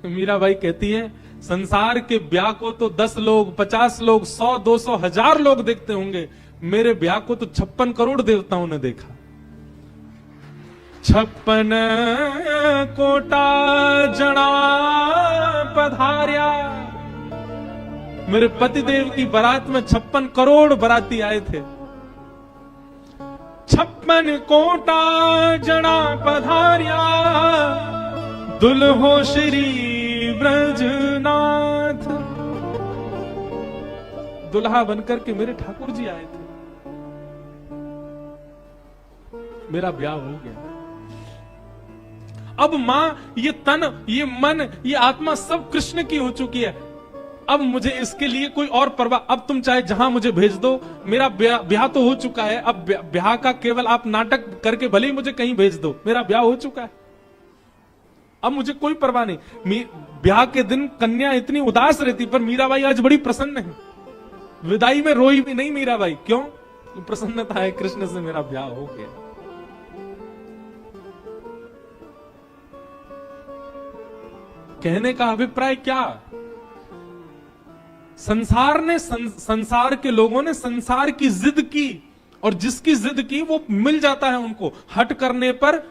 मीराबाई कहती है, संसार के ब्याह को तो 10 लोग, 50 लोग, 100, 200, 1000 लोग देखते होंगे, मेरे ब्याह को तो 56 करोड़ देवताओं ने देखा। 56 कोटा जना पधार्या। मेरे पतिदेव की बारात में 56 करोड़ बाराती आए थे। 56 कोटा जना पधार्या, दुल्हो श्री ब्रजनाथ। दुल्हा बनकर के मेरे ठाकुर जी आए थे, मेरा ब्याह हो गया। अब मां, ये तन, ये मन, ये आत्मा सब कृष्ण की हो चुकी है। अब मुझे इसके लिए कोई और परवाह, अब तुम चाहे जहां मुझे भेज दो, मेरा ब्याह तो हो चुका है। अब ब्याह का केवल आप नाटक करके भले ही मुझे कहीं भेज दो, मेरा ब्याह हो चुका है। अब मुझे कोई परवाह नहीं। ब्याह के दिन कन्या इतनी उदास रहती, पर मीराबाई आज बड़ी प्रसन्न है। विदाई में रोई भी नहीं मीराबाई। क्यों? प्रसन्नता है, कृष्ण से मेरा ब्याह हो गया। कहने का अभिप्राय क्या? संसार ने, संसार के लोगों ने संसार की जिद की, और जिसकी जिद की वो मिल जाता है उनको। हट करने पर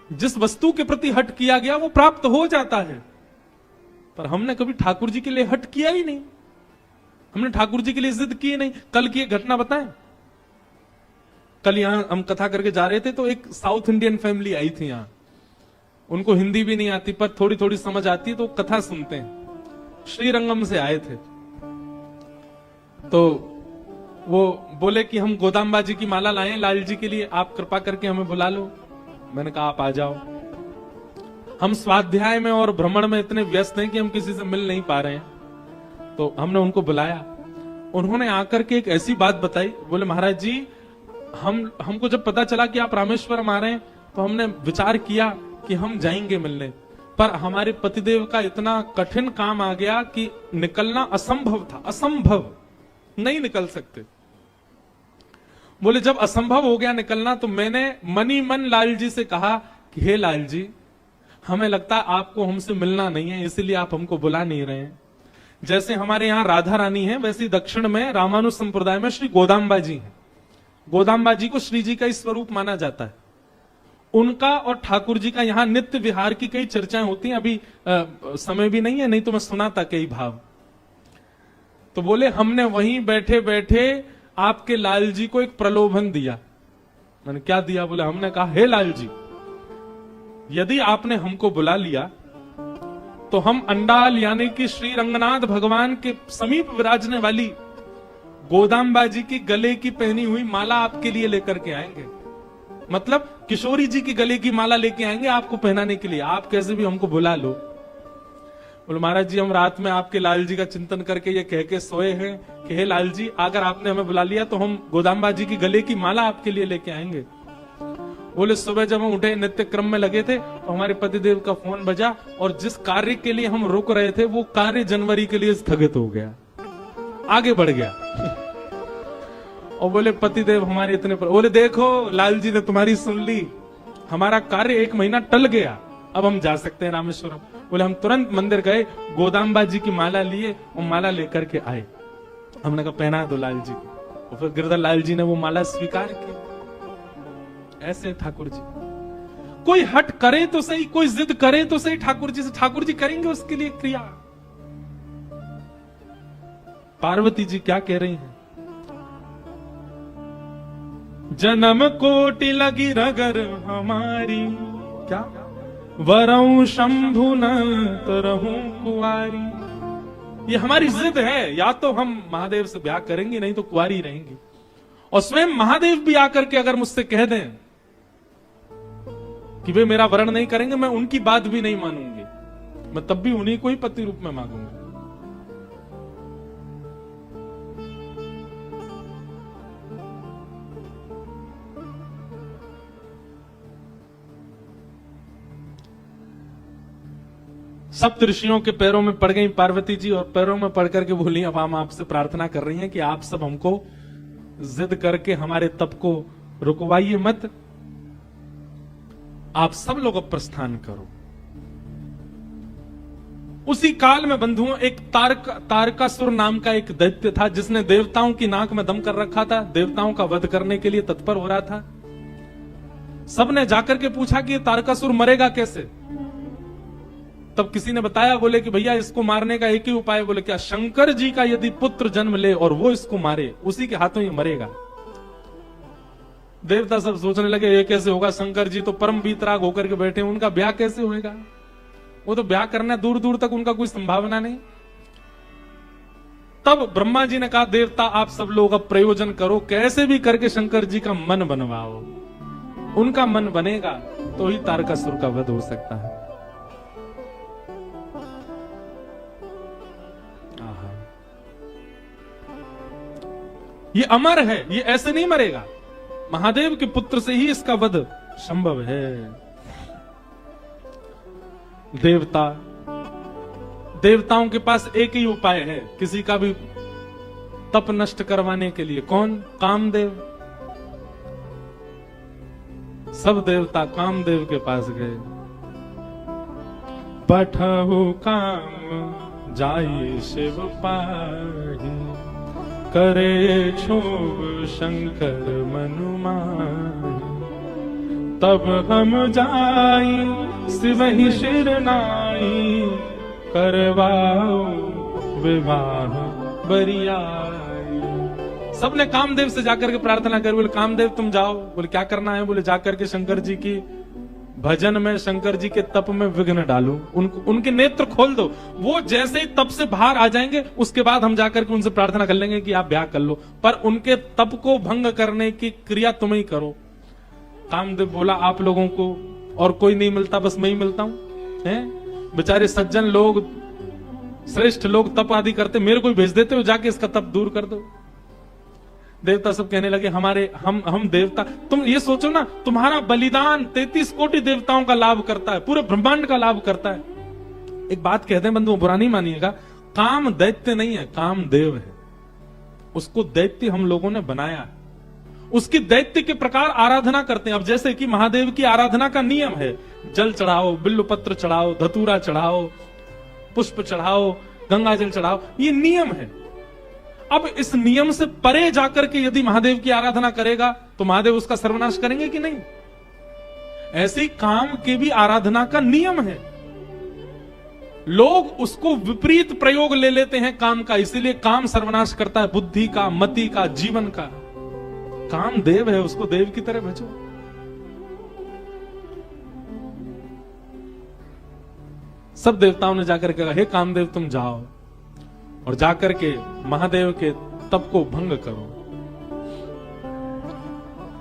जिस वस्तु के प्रति हट किया गया वो प्राप्त हो जाता है। पर हमने कभी ठाकुर जी के लिए हट किया ही नहीं, हमने ठाकुर जी के लिए जिद की नहीं। कल की एक घटना बताएं। कल यहां हम कथा करके जा रहे थे, तो एक साउथ इंडियन फैमिली आई थी यहां। उनको हिंदी भी नहीं आती, पर थोड़ी थोड़ी समझ आती है, तो कथा सुनते हैं। श्रीरंगम से आए थे, तो वो बोले कि हम गोदाम्बा जी की माला लाए लाल जी के लिए, आप कृपा करके हमें बुला लो। मैंने कहा आप आ जाओ। हम स्वाध्याय में और भ्रमण में इतने व्यस्त हैं कि हम किसी से मिल नहीं पा रहे हैं। तो हमने उनको बुलाया। उन्होंने आकर के एक ऐसी बात बताई, बोले महाराज जी, हमको जब पता चला कि आप रामेश्वरम आ रहे हैं, तो हमने विचार किया कि हम जाएंगे मिलने। पर हमारे पतिदेव का इतना कठिन काम आ गया कि निकलना असंभव था, असंभव, नहीं निकल सकते। बोले जब असंभव हो गया निकलना, तो मैंने मनी मन लाल जी से कहा कि हे लाल जी, हमें लगता है आपको हमसे मिलना नहीं है, इसलिए आप हमको बुला नहीं रहे हैं। जैसे हमारे यहाँ राधा रानी है, वैसे दक्षिण में रामानुज संप्रदाय में श्री गोदाम्बा जी हैं। गोदाम्बा जी को श्री जी का ही स्वरूप माना जाता है। उनका और ठाकुर जी का यहाँ नित्य विहार की कई चर्चाएं होती हैं। अभी समय भी नहीं है, नहीं तो मैं सुनाता कई भाव। तो बोले हमने वहीं बैठे बैठे आपके लाल जी को एक प्रलोभन दिया। मैंने क्या दिया? बोले हमने कहा हे लाल जी, यदि आपने हमको बुला लिया तो हम अंडाल यानी कि श्री रंगनाथ भगवान के समीप विराजने वाली गोदाम्बा जी की गले की पहनी हुई माला आपके लिए लेकर के आएंगे। मतलब किशोरी जी की गले की माला लेके आएंगे आपको पहनाने के लिए, आप कैसे भी हमको बुला लो। बोले महाराज जी, हम रात में आपके लाल जी का चिंतन करके ये कह के सोए हैं कि हे लाल जी, अगर आपने हमें बुला लिया तो हम गोदाम्बा जी की गले की माला आपके लिए लेके आएंगे। बोले सुबह जब हम उठे, नित्य क्रम में लगे थे, तो हमारे पतिदेव का फोन बजा और जिस कार्य के लिए हम रुक रहे थे वो कार्य जनवरी के लिए स्थगित हो गया, आगे बढ़ गया। और बोले पतिदेव हमारे इतने बोले देखो लाल जी ने तुम्हारी सुन ली, हमारा कार्य 1 महीना टल गया, अब हम जा सकते हैं रामेश्वरम। बोले हम तुरंत मंदिर गए, गोदाम्बा जी की माला लिए और माला लेकर के आए। हमने कहा पहना दो लाल जी को, और फिर गिरधर लाल जी ने वो माला स्वीकार की। ऐसे ठाकुर जी, कोई हट करे तो सही, कोई जिद करे तो सही ठाकुर जी से, ठाकुर जी करेंगे उसके लिए क्रिया। पार्वती जी क्या कह रही हैं? जन्म कोटि लगी रगर हमारी, क्या वरऊ शंभु न तरहूं कुआरी। ये हमारी जिद है, या तो हम महादेव से ब्याह करेंगे, नहीं तो कुआरी रहेंगी। और स्वयं महादेव भी आकर के अगर मुझसे कह दें कि वे मेरा वरण नहीं करेंगे, मैं उनकी बात भी नहीं मानूंगी, मैं तब भी उन्हीं को ही पति रूप में मांगूंगा। सप्त ऋषियों के पैरों में पड़ गई पार्वती जी, और पैरों में पड़ करके बोली अब हम आपसे प्रार्थना कर रही हैं कि आप सब हमको जिद करके हमारे तप को रुकवाइए मत, आप सब लोग अब प्रस्थान करो। उसी काल में बंधुओं एक तारकासुर नाम का एक दैत्य था, जिसने देवताओं की नाक में दम कर रखा था, देवताओं का वध करने के लिए तत्पर हो रहा था। सबने जाकर के पूछा कि ये तारकासुर मरेगा कैसे? तब किसी ने बताया, बोले कि भैया इसको मारने का एक ही उपाय। बोले क्या? शंकर जी का यदि पुत्र जन्म ले और वो इसको मारे, उसी के हाथों ही मरेगा। देवता सब सोचने लगे ये कैसे होगा, शंकर जी तो परम वीतराग होकर के बैठे, उनका ब्याह कैसे होगा? वो तो ब्याह करना दूर दूर तक उनका कोई संभावना नहीं। तब ब्रह्मा जी ने कहा देवता आप सब लोग अब प्रयोजन करो, कैसे भी करके शंकर जी का मन बनवाओ, उनका मन बनेगा तो ही तारकासुर का वध हो सकता है। ये अमर है, ये ऐसे नहीं मरेगा, महादेव के पुत्र से ही इसका वध संभव है। देवताओं के पास एक ही उपाय है किसी का भी तप नष्ट करवाने के लिए। कौन? कामदेव। सब देवता कामदेव के पास गए। पठहु काम जाई शिव पाहि, करे क्षोभ शंकर मनु माहि। तब हम जाई शिवहि शिर नाई, करवाओ विवाह बरियाई। सबने कामदेव से जाकर के प्रार्थना कर। बोले कामदेव तुम जाओ। बोले क्या करना है? बोले जाकर के शंकर जी की भजन में, शंकर जी के तप में विघ्न डालो, उनके नेत्र खोल दो। वो जैसे ही तप से बाहर आ जाएंगे उसके बाद हम जाकर के उनसे प्रार्थना कर लेंगे कि आप ब्याह कर लो, पर उनके तप को भंग करने की क्रिया तुम ही करो। कामदेव बोला आप लोगों को और कोई नहीं मिलता, बस मैं ही मिलता हूं। हैं बेचारे सज्जन लोग, श्रेष्ठ लोग तप आदि करते, मेरे को भेज देते हो जाके इसका तप दूर कर दो। देवता सब कहने लगे हमारे हम देवता, तुम ये सोचो ना, तुम्हारा बलिदान 33 कोटि देवताओं का लाभ करता है, पूरे ब्रह्मांड का लाभ करता है। एक बात कहते हैं बंधुओं, बुरा नहीं मानिएगा, काम दैत्य नहीं है, काम देव है। उसको दैत्य हम लोगों ने बनाया है, उसकी दैत्य के प्रकार आराधना करते हैं। अब जैसे कि महादेव की आराधना का नियम है, जल चढ़ाओ, बिल्व पत्र चढ़ाओ, धतूरा चढ़ाओ, पुष्प चढ़ाओ, गंगा जल चढ़ाओ, ये नियम है। अब इस नियम से परे जाकर के यदि महादेव की आराधना करेगा तो महादेव उसका सर्वनाश करेंगे कि नहीं? ऐसे ही काम के भी आराधना का नियम है, लोग उसको विपरीत प्रयोग ले लेते हैं काम का, इसीलिए काम सर्वनाश करता है बुद्धि का, मति का, जीवन का। काम देव है, उसको देव की तरह भजो। सब देवताओं ने जाकर के कहा, हे कामदेव तुम जाओ और जाकर के महादेव के तप को भंग करो।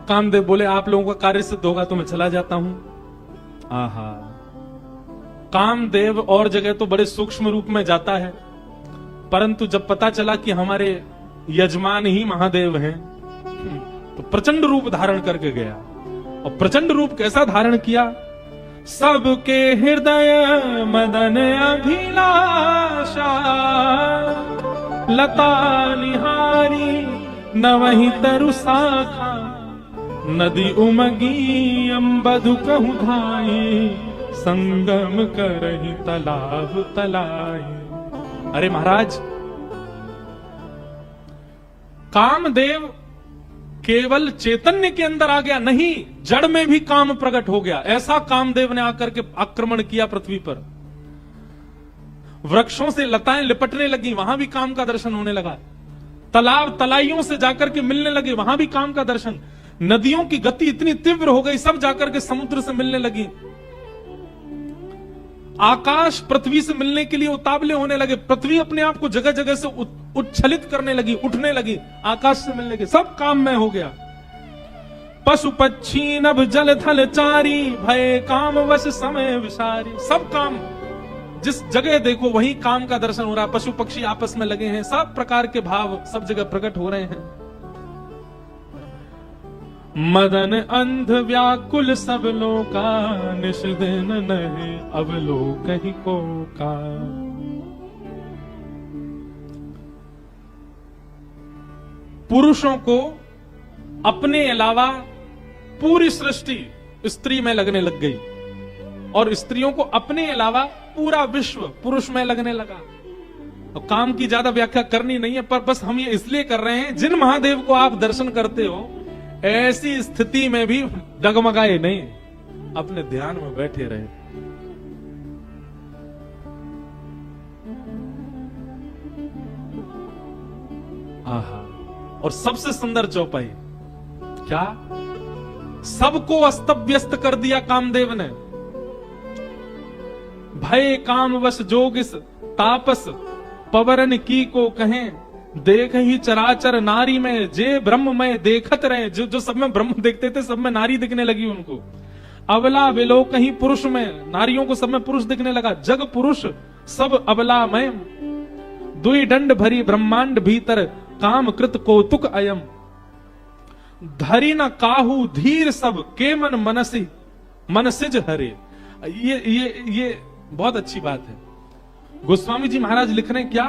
कामदेव बोले आप लोगों का कार्य सिद्ध होगा तो मैं चला जाता हूं। आहा, कामदेव और जगह तो बड़े सूक्ष्म रूप में जाता है, परंतु जब पता चला कि हमारे यजमान ही महादेव हैं तो प्रचंड रूप धारण करके गया। और प्रचंड रूप कैसा धारण किया? सबके हृदय मदन अभिलाषा, लता निहारी न वही तरु शाखा, नदी उमगी अम्बधु कहु धाई, संगम करहि तालाब तलाई। अरे महाराज, कामदेव केवल चैतन्य के अंदर आ गया नहीं, जड़ में भी काम प्रकट हो गया। ऐसा कामदेव ने आकर के आक्रमण किया पृथ्वी पर। वृक्षों से लताएं लिपटने लगी, वहां भी काम का दर्शन होने लगा। तालाब तलाइयों से जाकर के मिलने लगे, वहां भी काम का दर्शन। नदियों की गति इतनी तीव्र हो गई, सब जाकर के समुद्र से मिलने लगी। आकाश पृथ्वी से मिलने के लिए उतावले होने लगे। पृथ्वी अपने आप को जगह जगह से उच्छलित करने लगी, उठने लगी, आकाश से मिलने के। सब काम में हो गया। पशु पक्षी नभ जल थल चारी, भय काम वश समय विसारी। सब काम, जिस जगह देखो वही काम का दर्शन हो रहा है। पशु पक्षी आपस में लगे हैं, सब प्रकार के भाव सब जगह प्रकट हो रहे हैं। मदन अंध व्याकुल सब लोका, निश दिन नहीं अब लोग कहीं को का। पुरुषों को अपने अलावा पूरी सृष्टि स्त्री में लगने लग गई, और स्त्रियों को अपने अलावा पूरा विश्व पुरुष में लगने लगा। तो काम की ज्यादा व्याख्या करनी नहीं है, पर बस हम ये इसलिए कर रहे हैं, जिन महादेव को आप दर्शन करते हो ऐसी स्थिति में भी डगमगाए नहीं, अपने ध्यान में बैठे रहे। आहा, और सबसे सुंदर चौपाई क्या, सबको अस्त व्यस्त कर दिया कामदेव ने। भय कामवश जोगिस तापस, पवरन की को कहें, देख ही चराचर नारी में, जे ब्रह्म में देखत रहे। जो सब में ब्रह्म देखते थे, सब में नारी दिखने लगी उनको। अबला विलो कहीं पुरुष में, नारियों को सब में पुरुष दिखने लगा। जग पुरुष सब अबला में, दुई दंड भरी ब्रह्मांड भीतर, काम कृत कौतुक अयम। धरी न काहू धीर सब, के मन मनसी मनसिज हरे। ये बहुत अच्छी बात है। गोस्वामी जी महाराज लिख रहे हैं क्या,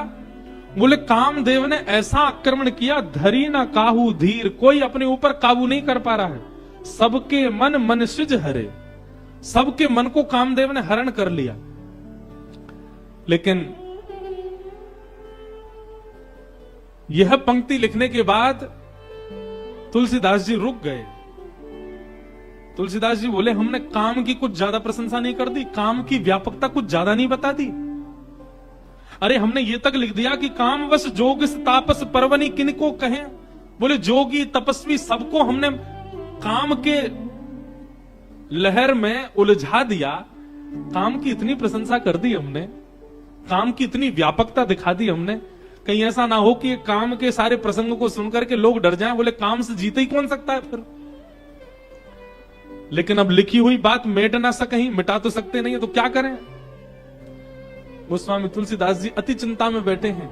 बोले कामदेव ने ऐसा आक्रमण किया, धरी ना काहू धीर, कोई अपने ऊपर काबू नहीं कर पा रहा है। सबके मन मनसिज हरे, सबके मन को कामदेव ने हरण कर लिया। लेकिन यह पंक्ति लिखने के बाद तुलसीदास जी रुक गए। तुलसीदास जी बोले हमने काम की कुछ ज्यादा प्रशंसा नहीं कर दी, काम की व्यापकता कुछ ज्यादा नहीं बता दी। अरे हमने ये तक लिख दिया कि कामवश जोगिस तापस परवनी किनको कहें। बोले जोगी तपस्वी सबको हमने काम के लहर में उलझा दिया। काम की इतनी प्रशंसा कर दी हमने, काम की इतनी व्यापकता दिखा दी हमने, कहीं ऐसा ना हो कि काम के सारे प्रसंगों को सुनकर के लोग डर जाएं, बोले काम से जीते ही कौन सकता है फिर। लेकिन अब लिखी हुई बात मेट ना सकें, मिटा तो सकते नहीं है, तो क्या करें। गोस्वामी तुलसीदास जी अति चिंता में बैठे हैं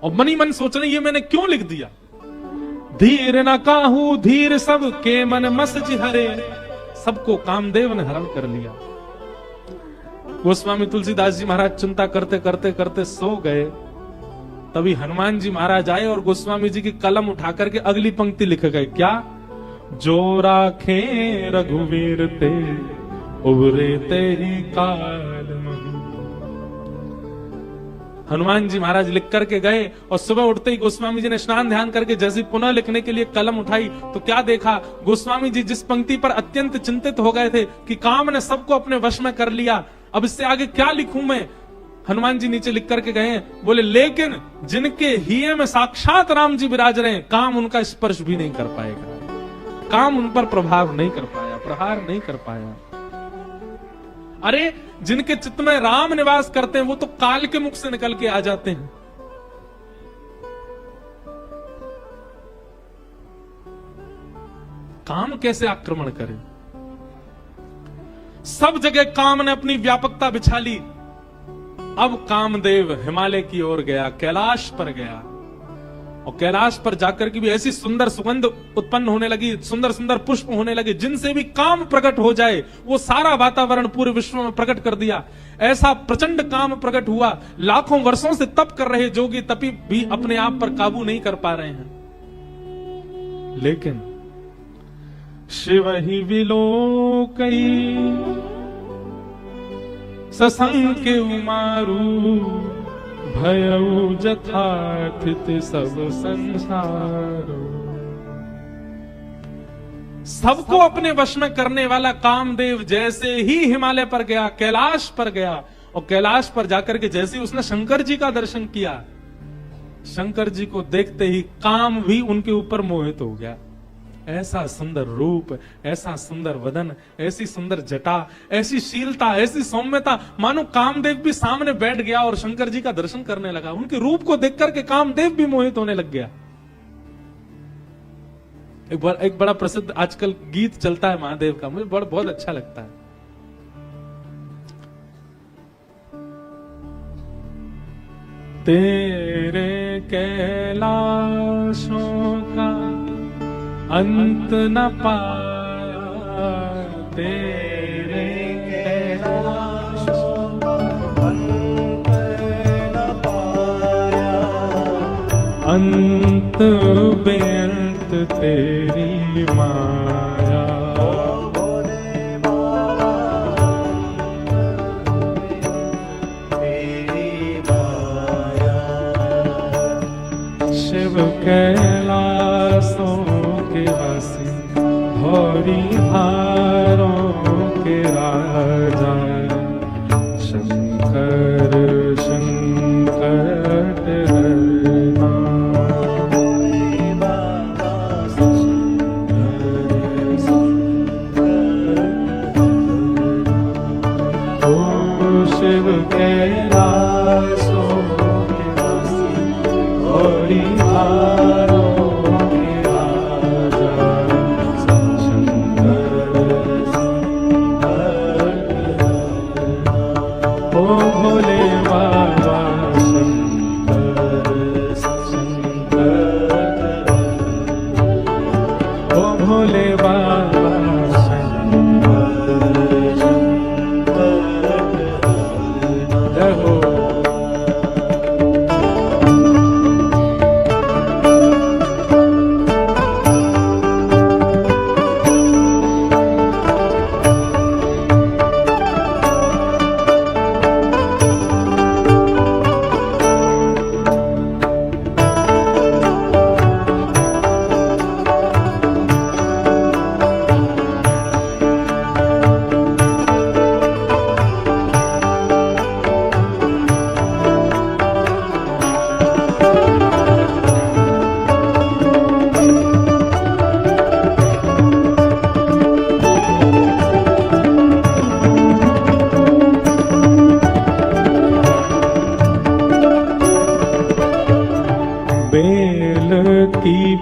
और मनी मन सोच रहे ये मैंने क्यों लिख दिया। धीर न काहू धीर सब के मन मस हरे, सबको कामदेव ने हरण कर लिया। गोस्वामी तुलसीदास जी महाराज चिंता करते करते करते सो गए। तभी हनुमान जी महाराज आए और गोस्वामी जी की कलम उठा करके अगली पंक्ति लिख गए। क्या? जो राखे रघुवीर ते उबरे ते ही काल महु। हनुमान जी महाराज लिख करके गए और सुबह उठते ही गोस्वामी जी ने स्नान ध्यान करके जैसे पुनः लिखने के लिए कलम उठाई तो क्या देखा, गोस्वामी जी जिस पंक्ति पर अत्यंत चिंतित हो गए थे कि काम ने सबको अपने वश में कर लिया, अब इससे आगे क्या लिखूं मैं। हनुमान जी नीचे लिख करके गए, बोले लेकिन जिनके हिये में साक्षात राम जी विराज रहे हैं, काम उनका स्पर्श भी नहीं कर पाएगा, काम उन पर प्रभाव नहीं कर पाया, प्रहार नहीं कर पाया। अरे जिनके चित्त में राम निवास करते हैं वो तो काल के मुख से निकल के आ जाते हैं। काम कैसे आक्रमण करे? सब जगह काम ने अपनी व्यापकता बिछा ली। अब कामदेव हिमालय की ओर गया, कैलाश पर गया और कैलाश पर जाकर के भी ऐसी सुंदर सुगंध उत्पन्न होने लगी, सुंदर सुंदर पुष्प होने लगे, जिनसे भी काम प्रकट हो जाए वो सारा वातावरण पूरे विश्व में प्रकट कर दिया। ऐसा प्रचंड काम प्रकट हुआ, लाखों वर्षों से तप कर रहे जोगी तपी भी अपने आप पर काबू नहीं कर पा रहे हैं। लेकिन शिव ही विलोकई ससंग उमारू, भयउ जथाथित सब संसार। सबको अपने वश में करने वाला कामदेव जैसे ही हिमालय पर गया, कैलाश पर गया और कैलाश पर जाकर के जैसे ही उसने शंकर जी का दर्शन किया, शंकर जी को देखते ही काम भी उनके ऊपर मोहित हो गया। ऐसा सुंदर रूप, ऐसा सुंदर वदन, ऐसी सुंदर जटा, ऐसी शीलता, ऐसी सौम्यता, मानो कामदेव भी सामने बैठ गया और शंकर जी का दर्शन करने लगा। उनके रूप को देख करके कामदेव भी मोहित होने लग गया। एक बड़ा प्रसिद्ध आजकल गीत चलता है महादेव का, मुझे बहुत अच्छा लगता है। तेरे कैलाशों का अंत न पाया, तेरे कैलाशों का अंत न पाया, अंत बेअंत तेरी माया। भोले बाबा तेरी माया, शिव कैलाशों भौरी हारों के राजा, शंकर शंकर हरना। ओ शिव कैलाशों के वासी, भौरी हारों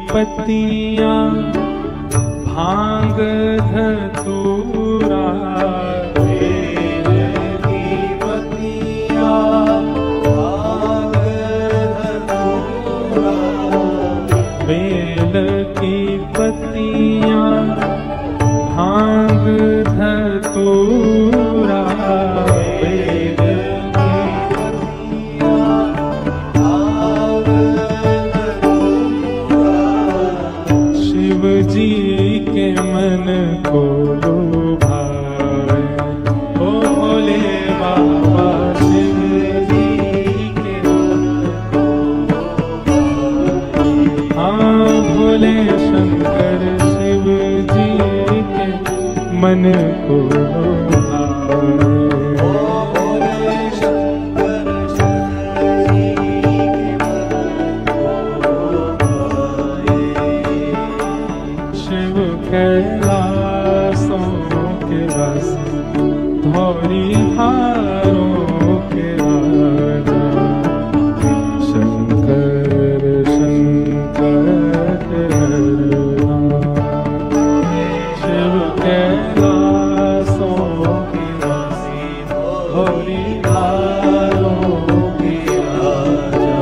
पत्तियां भांग धतूरा, बेल की पत्तियां भांग धतूरा, मन को भाए। शिव कैलासों के वासी धौरी हारों के राजा शंकर शंकर शिव कैलासों के वासी धौरी हारों के राजा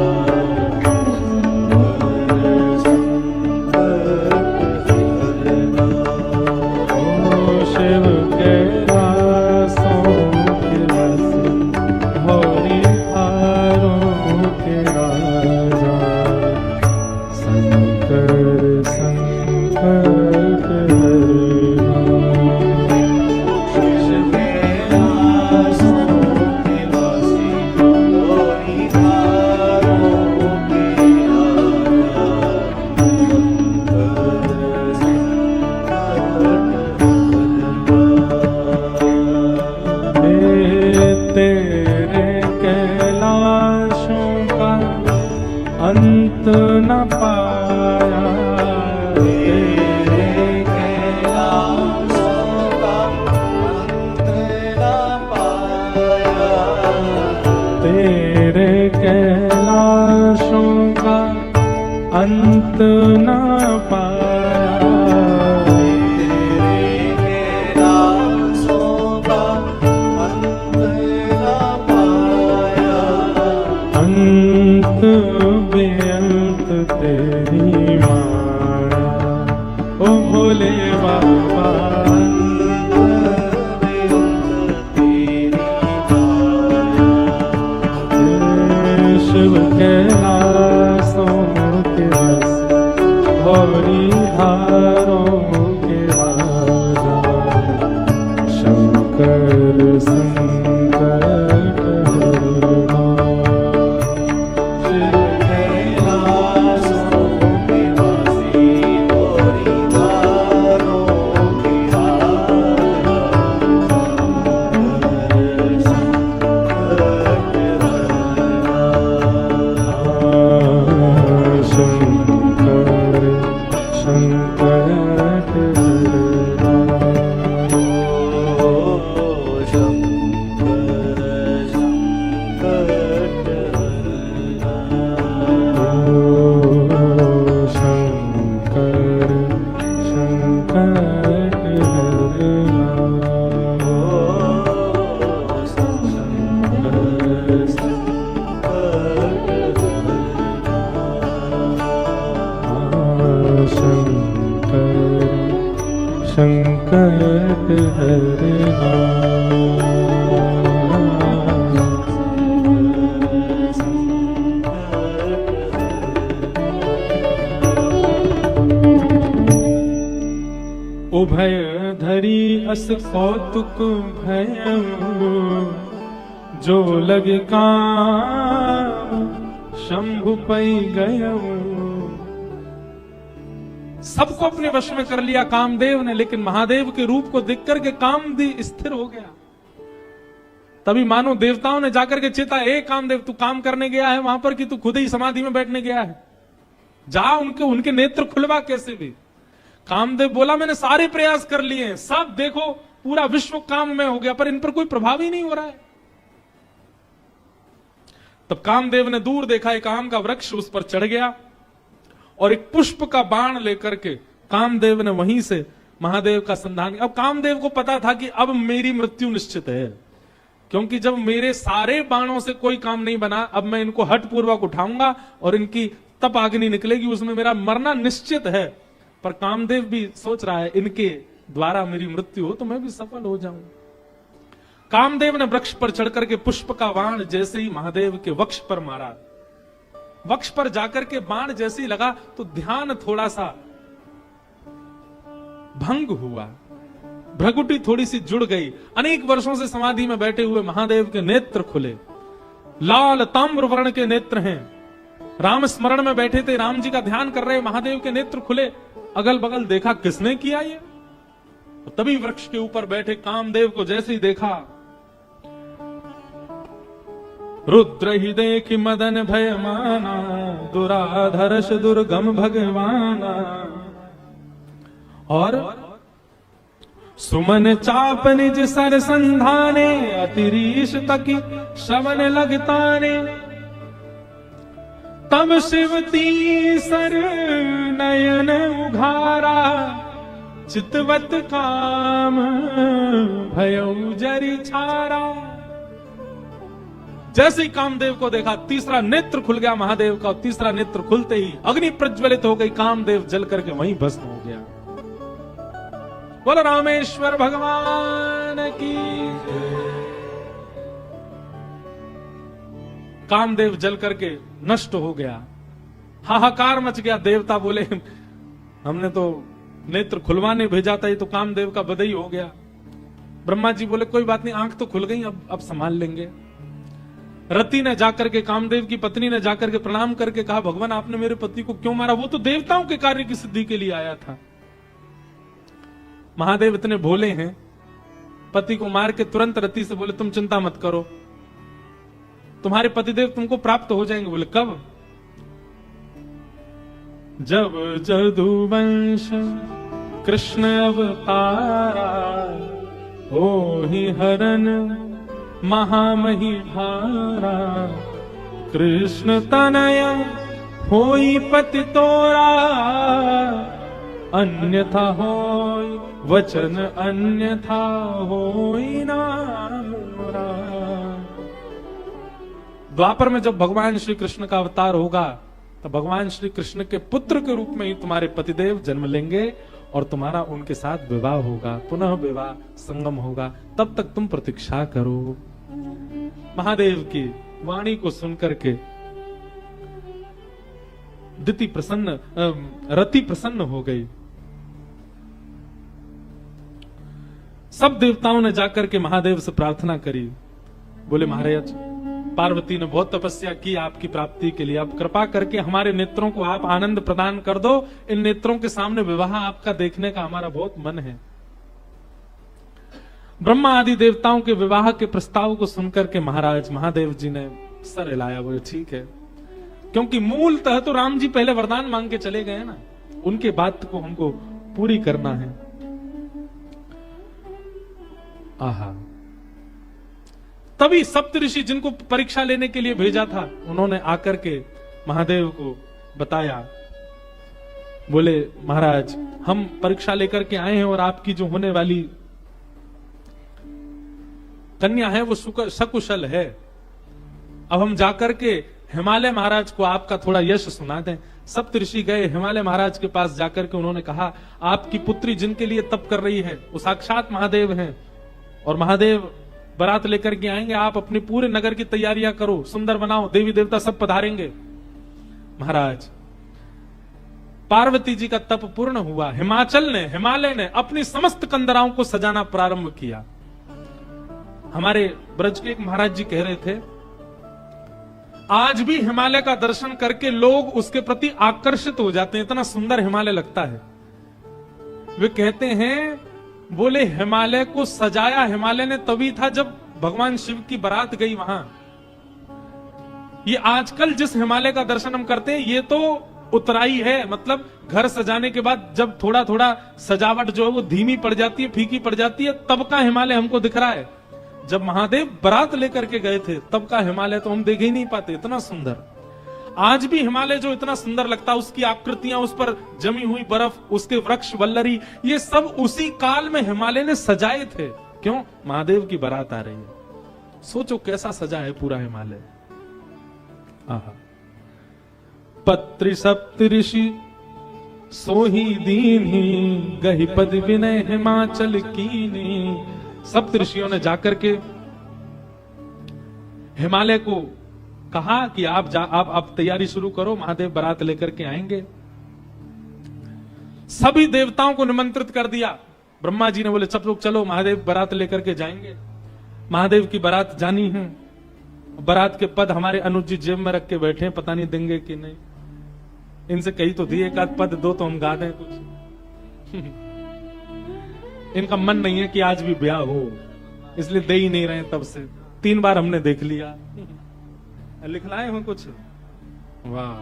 शिव कैलासों के वासी धौरी हारों के राजा शंकर संकट हरना। शिव कैलासों के वासी धौरी हारों के तेरे कैलाशों का अंत न पाया। तेरे कैलाशों का अंत न पाया। तेरे कैलाशों का अंत न पाया। अंत बेअंत तेरी माया ओ भोले बाबा। अंत बेअंत तेरी माया। शिव कैलासों के वासी धौरी हारों के राजा शंकर संकट हरना। संकट हरना। उभय धरी अस कौतुक भयं जो लग काम शंभु पै गयं। सबको अपने वश में कर लिया कामदेव ने, लेकिन महादेव के रूप को देख करके कामदेव स्थिर हो गया। तभी मानो देवताओं ने जाकर के चेता, ए कामदेव तू काम करने गया है वहां पर कि तू खुद ही समाधि में बैठने गया है, जा उनके नेत्र खुलवा कैसे भी। कामदेव बोला मैंने सारे प्रयास कर लिए हैं, सब देखो पूरा विश्व काम में हो गया पर इन पर कोई प्रभाव ही नहीं हो रहा है। तब कामदेव ने दूर देखा एक आम का वृक्ष, उस पर चढ़ गया और एक पुष्प का बाण लेकर के कामदेव ने वहीं से महादेव का संधान। अब कामदेव को पता था कि अब मेरी मृत्यु निश्चित है, क्योंकि जब मेरे सारे बाणों से कोई काम नहीं बना, अब मैं इनको हठ पूर्वक उठाऊंगा और इनकी तप अग्नि निकलेगी, उसमें मेरा मरना निश्चित है। पर कामदेव भी सोच रहा है इनके द्वारा मेरी मृत्यु हो तो मैं भी सफल हो जाऊं। कामदेव ने वृक्ष पर चढ़कर के पुष्प का बाण जैसे ही महादेव के वक्ष पर मारा, वक्ष पर जाकर के बाण जैसे ही लगा तो ध्यान थोड़ा सा भंग हुआ, भ्रगुटी थोड़ी सी जुड़ गई। अनेक वर्षों से समाधि में बैठे हुए महादेव के नेत्र खुले, लाल ताम्र वर्ण के नेत्र हैं। राम स्मरण में बैठे थे, राम जी का ध्यान कर रहे, महादेव के नेत्र खुले। अगल बगल देखा, किसने किया ये? तभी वृक्ष के ऊपर बैठे कामदेव को जैसे ही देखा, रुद्र ही देखी मदन भय माना, दुराधर्ष दुर्गम भगवाना। और सुमन चाप निज सर संधाने, अतिरीश तकी श्रवण लगताने। तब शिवती सर नयन उघारा, चितवत काम भयउ जरि छारा। जैसे ही कामदेव को देखा, तीसरा नेत्र खुल गया महादेव का, और तीसरा नेत्र खुलते ही अग्नि प्रज्वलित हो गई, कामदेव जल करके वहीं भस्म हो गया। बोलो रामेश्वर भगवान की। कामदेव जल करके नष्ट हो गया, हाहाकार मच गया। देवता बोले हमने तो नेत्र खुलवाने भेजा था, ये तो कामदेव का बदई हो गया। ब्रह्मा जी बोले कोई बात नहीं, आंख तो खुल गई, अब संभाल लेंगे। रति ने जाकर के, कामदेव की पत्नी ने जाकर के प्रणाम करके कहा, भगवान आपने मेरे पति को क्यों मारा? वो तो देवताओं के कार्य की सिद्धि के लिए आया था। महादेव इतने भोले हैं, पति को मार के तुरंत रति से बोले तुम चिंता मत करो, तुम्हारे पतिदेव तुमको प्राप्त हो जाएंगे। बोले कब? जब जदुवंश कृष्ण अवतारा, हो ही हरन महामही भारा। कृष्ण तनय होई पति तोरा, अन्यथा होई वचन अन्यथा होई ना मोरा। द्वापर में जब भगवान श्री कृष्ण का अवतार होगा, तो भगवान श्री कृष्ण के पुत्र के रूप में ही तुम्हारे पतिदेव जन्म लेंगे और तुम्हारा उनके साथ विवाह होगा, पुनः विवाह संगम होगा। तब तक तुम प्रतीक्षा करो। महादेव की वाणी को सुनकर के रति प्रसन्न हो गई। सब देवताओं ने जाकर के महादेव से प्रार्थना करी। बोले महाराज, पार्वती ने बहुत तपस्या की आपकी प्राप्ति के लिए, अब कृपा करके हमारे नेत्रों को आप आनंद प्रदान कर दो। इन नेत्रों के सामने विवाह आपका देखने का हमारा बहुत मन है। ब्रह्मा आदि देवताओं के विवाह के प्रस्ताव को सुनकर के महाराज महादेव जी ने सर हिलाया। बोले ठीक है, क्योंकि मूलतः तो राम जी पहले वरदान मांग के चले गए ना, उनके बात को हमको पूरी करना है। आहा, तभी सप्तऋषि जिनको परीक्षा लेने के लिए भेजा था, उन्होंने आकर के महादेव को बताया। बोले महाराज, हम परीक्षा लेकर के आए हैं और आपकी जो होने वाली कन्या है वो सकुशल है। अब हम जाकर के हिमालय महाराज को आपका थोड़ा यश सुना दें। सप्तऋषि गए हिमालय महाराज के पास, जाकर के उन्होंने कहा आपकी पुत्री जिनके लिए तप कर रही है वो साक्षात महादेव हैं, और महादेव बारात लेकर के आएंगे। आप अपने पूरे नगर की तैयारियां करो, सुंदर बनाओ, देवी देवता सब पधारेंगे। महाराज, पार्वती जी का तप पूर्ण हुआ। हिमालय ने अपनी समस्त कंदराओं को सजाना प्रारंभ किया। हमारे ब्रज के एक महाराज जी कह रहे थे, आज भी हिमालय का दर्शन करके लोग उसके प्रति आकर्षित हो जाते हैं, इतना सुंदर हिमालय लगता है। वे कहते हैं, बोले हिमालय को सजाया हिमालय ने तभी था जब भगवान शिव की बारात गई वहां। ये आजकल जिस हिमालय का दर्शन हम करते हैं, ये तो उतराई है, मतलब घर सजाने के बाद जब थोड़ा थोड़ा सजावट जो है वो धीमी पड़ जाती है, फीकी पड़ जाती है, तब का हिमालय हमको दिख रहा है। जब महादेव बारात लेकर के गए थे तब का हिमालय तो हम देख ही नहीं पाते, इतना सुंदर। आज भी हिमालय जो इतना सुंदर लगता है, उसकी आकृतियां, उस पर जमी हुई बर्फ, उसके वृक्ष वल्लरी, ये सब उसी काल में हिमालय ने सजाए थे। क्यों? महादेव की बारात आ रही है। सोचो कैसा सजा है पूरा हिमालय। आहा, पत्रि सप्तऋषि सोही दीन्ही, गहि पद विनय हिमाचल कीनी। सप्तऋषियों ने जाकर के हिमालय को कहा कि आप तैयारी शुरू करो, महादेव बारात लेकर के आएंगे। सभी देवताओं को निमंत्रित कर दिया। ब्रह्मा जी ने बोले सब लोग चलो, महादेव बारात लेकर के जाएंगे। महादेव की बारात जानी है। बारात के पद हमारे अनुज जी जेब में रख के बैठे हैं, पता नहीं देंगे कि नहीं। इनसे कही तो दिए, एक आध पद दो तो हम गा दें कुछ। इनका मन नहीं है कि आज भी ब्याह हो, इसलिए दे ही नहीं रहे तब से। 3 बार हमने देख लिया। लिखलाए हो कुछ? वाह।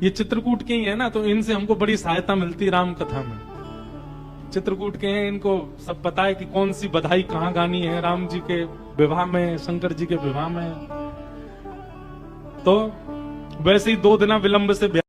ये चित्रकूट के ही है ना, तो इनसे हमको बड़ी सहायता मिलती राम कथा में। चित्रकूट के हैं, इनको सब पता है कि कौन सी बधाई कहाँ गानी है राम जी के विवाह में, शंकर जी के विवाह में। तो वैसे ही 2 दिन विलंब से